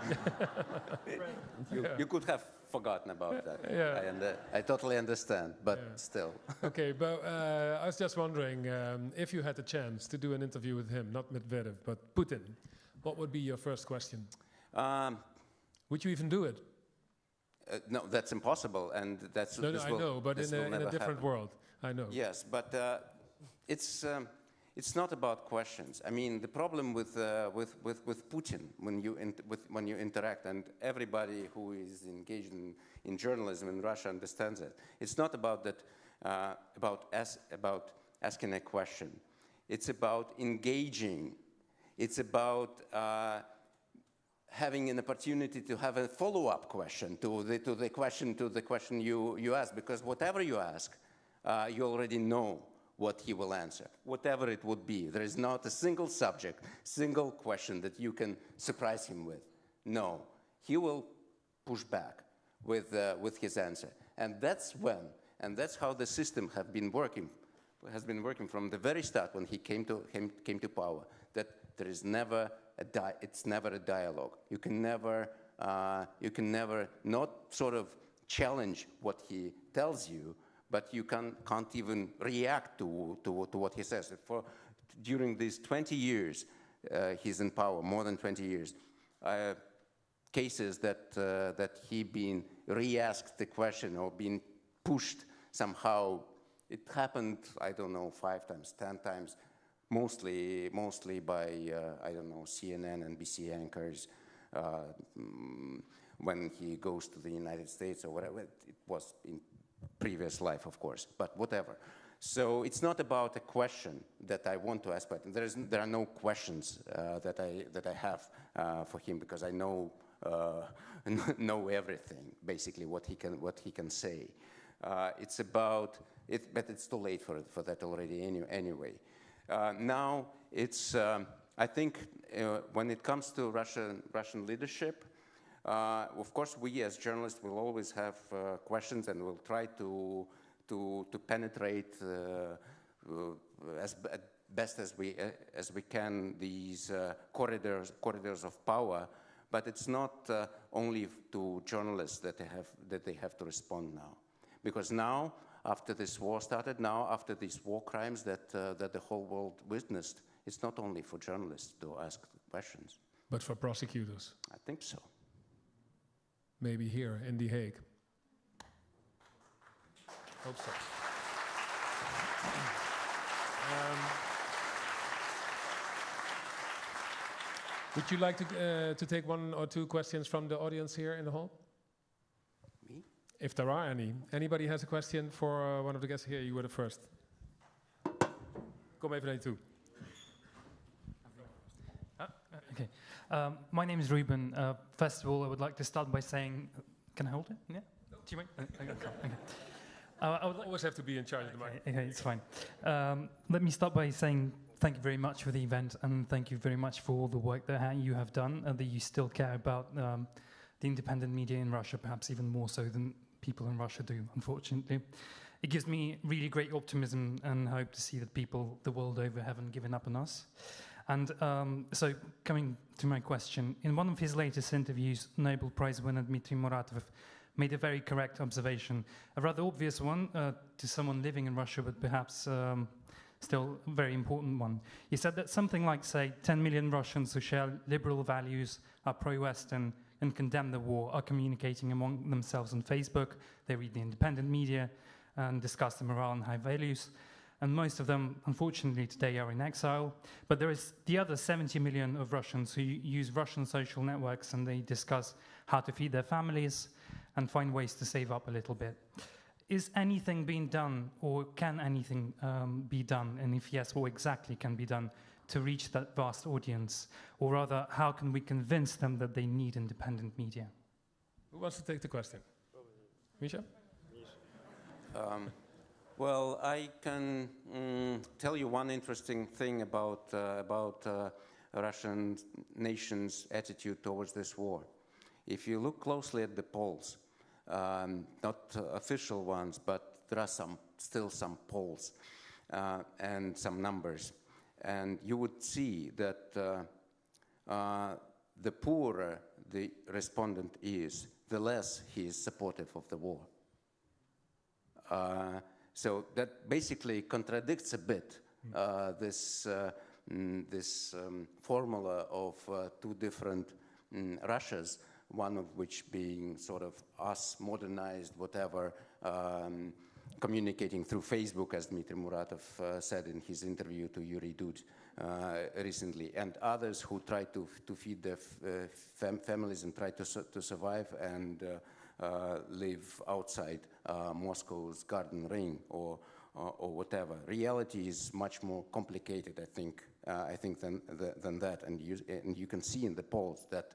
You could have forgotten about that. Yeah. I totally understand, but still. Okay, but I was just wondering, if you had the chance to do an interview with him, not Medvedev, but Putin, what would be your first question? Would you even do it? No, that's impossible, and that's I know, but in a different world, I know. Yes, but it's not about questions. I mean, the problem with Putin when you interact, and everybody who is engaged in journalism in Russia understands it. It's not about that about asking a question. It's about engaging. It's about having an opportunity to have a follow-up question to the question you ask, because whatever you ask, you already know what he will answer, whatever it would be. There is not a single subject, single question that you can surprise him with. No, he will push back with his answer, and that's how the system has been working from the very start when he came to power. That there is never it's never a dialogue. You can never not sort of challenge what he tells you, but you can't even react to what he says. During these 20 years he's in power, more than 20 years, cases that he been re-asked the question or been pushed somehow, it happened, I don't know, 5 times, 10 times, mostly by, I don't know, CNN and NBC anchors, when he goes to the United States or whatever. It was in previous life, of course, but whatever. So it's not about a question that I want to ask, but there are no questions that I have for him, because I know everything, basically, what he can say. It's about it, but it's too late for that already anyway. Now it's I think when it comes to Russian leadership, of course we as journalists will always have questions, and we'll try to penetrate as best as we can these corridors of power. But it's not only to journalists that they have to respond now, because now, after this war started, after these war crimes that the whole world witnessed, it's not only for journalists to ask questions, but for prosecutors. I think so. Maybe here in The Hague. Hope so. Would you like to take 1 or 2 questions from the audience here in the hall? Me? If there are any. Anybody has a question for one of the guests here? You were the first. Kom even naar je toe. Okay. My name is Ruben. First of all, I would like to start by saying, can I hold it? Yeah? No. Do you mind? Okay. I would always have to be in charge of the mic. Okay, it's fine. Let me start by saying thank you very much for the event, and thank you very much for all the work that you have done, and that you still care about the independent media in Russia, perhaps even more so than people in Russia do, unfortunately. It gives me really great optimism and hope to see that people the world over haven't given up on us. And so, coming to my question, in one of his latest interviews, Nobel Prize winner Dmitry Muratov made a very correct observation, a rather obvious one to someone living in Russia, but perhaps still a very important one. He said that something like, say, 10 million Russians who share liberal values, are pro-Western, and condemn the war, are communicating among themselves on Facebook. They read the independent media and discuss the morale and high values. And most of them, unfortunately, today are in exile. But there is the other 70 million of Russians who use Russian social networks, and they discuss how to feed their families and find ways to save up a little bit. Is anything being done, or can anything be done? And if yes, what exactly can be done to reach that vast audience? Or rather, how can we convince them that they need independent media? Who wants to take the question? Misha? Well, I can tell you one interesting thing about Russian nation's attitude towards this war. If you look closely at the polls, not official ones, but there are still some polls and some numbers, and you would see that the poorer the respondent is, the less he is supportive of the war. So that basically contradicts a bit this formula of 2 different Russias, one of which being sort of us, modernized, whatever, communicating through Facebook, as Dmitry Muratov said in his interview to Yuri Dud recently, and others who try to feed their families and try to survive and live outside Moscow's garden ring or whatever. Reality is much more complicated, I think, than that. And you can see in the polls that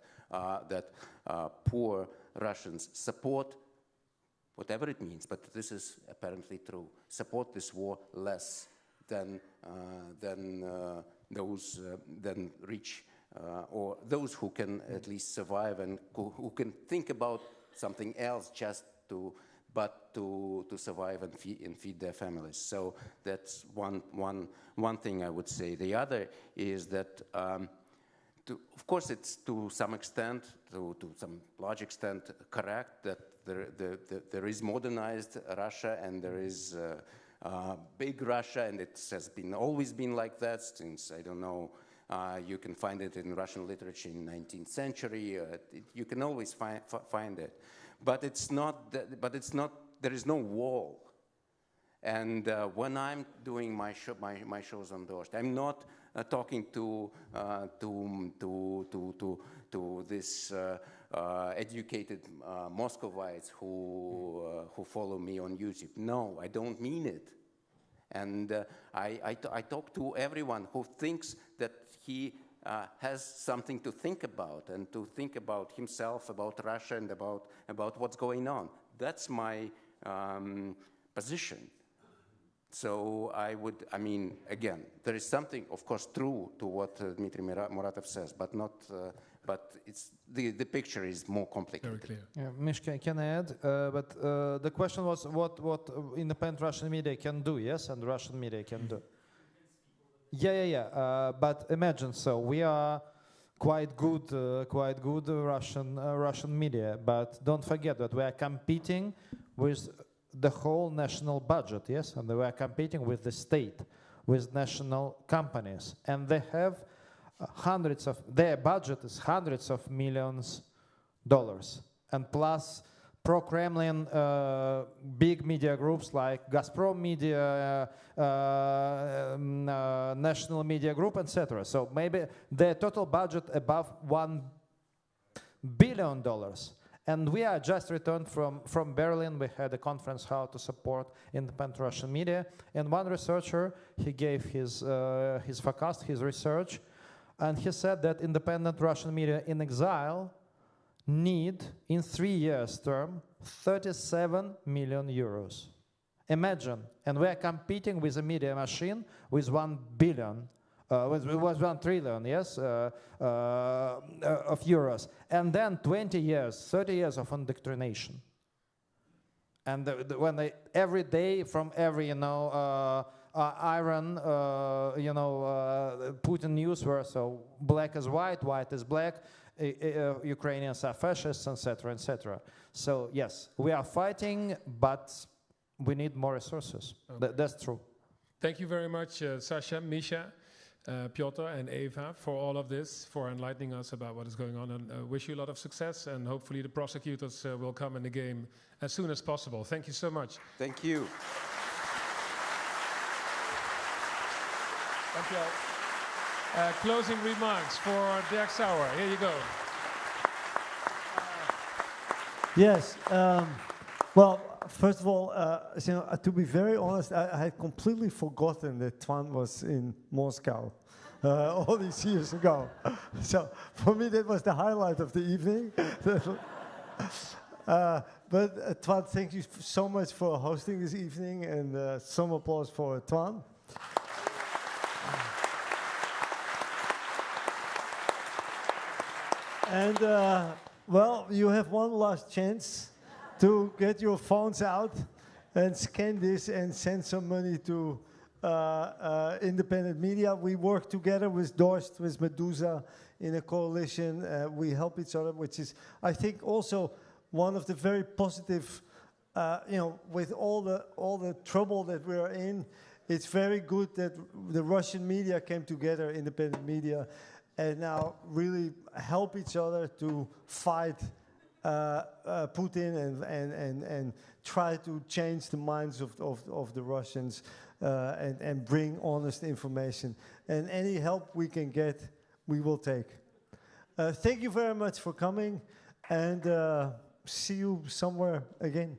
poor Russians support, whatever it means, but this is apparently true, support this war less than rich or those who can at least survive and who can think about something else just to survive and feed their families. So that's one thing I would say. The other is that, of course, it's to some extent, to some large extent, correct that there is modernized Russia and there is big Russia, and it has always been like that since, I don't know, you can find it in Russian literature in the 19th century. You can always find it. But it's not. There is no wall. And when I'm doing my shows on Dost, I'm not talking to this educated Muscovites who follow me on YouTube. No, I don't mean it. And I talk to everyone who thinks that he has something to think about and to think about himself, about Russia, and about what's going on. That's my position. So again, there is something, of course, true to what Dmitry Muratov says, but not. But it's the picture is more complicated. Very clear. Yeah, Mish, can I add? But the question was what independent Russian media can do, yes, and Russian media can do. Yeah. But imagine, so we are quite good Russian media, but don't forget that we are competing with the whole national budget, yes, and we are competing with the state, with national companies, and they have their budget is hundreds of millions dollars, and plus pro-Kremlin big media groups like Gazprom Media, National Media Group, etc. So maybe their total budget above $1 billion. And we are just returned from Berlin. We had a conference how to support independent Russian media. And one researcher, he gave his forecast, his research, and he said that independent Russian media in exile need, in 3 years term, 37 million euros. Imagine, and we are competing with a media machine with 1 billion, with 1 trillion, yes, of euros. And then 20 years, 30 years of indoctrination. And when they, every day from every, iron, Putin news were so black is white is black, Ukrainians are fascists, etc., etc. So yes, we are fighting, but we need more resources. Okay. That's true. Thank you very much, Sasha, Misha, Pjotr, and Eva, for all of this, for enlightening us about what is going on, and wish you a lot of success, and hopefully the prosecutors will come in the game as soon as possible. Thank you so much. Thank you. Thank you. Closing remarks for Derk Sauer. Here you go. Yes. Well, first of all, to be very honest, I had completely forgotten that Twan was in Moscow all these years ago. So for me, that was the highlight of the evening. But Twan, thank you so much for hosting this evening, and some applause for Twan. And, well, you have one last chance to get your phones out and scan this and send some money to independent media. We work together with Dost, with Medusa in a coalition. We help each other, which is, I think, also one of the very positive, with all the trouble that we are in, it's very good that the Russian media came together, independent media, and now really help each other to fight Putin and try to change the minds of the Russians and bring honest information. And any help we can get, we will take. Thank you very much for coming, and see you somewhere again.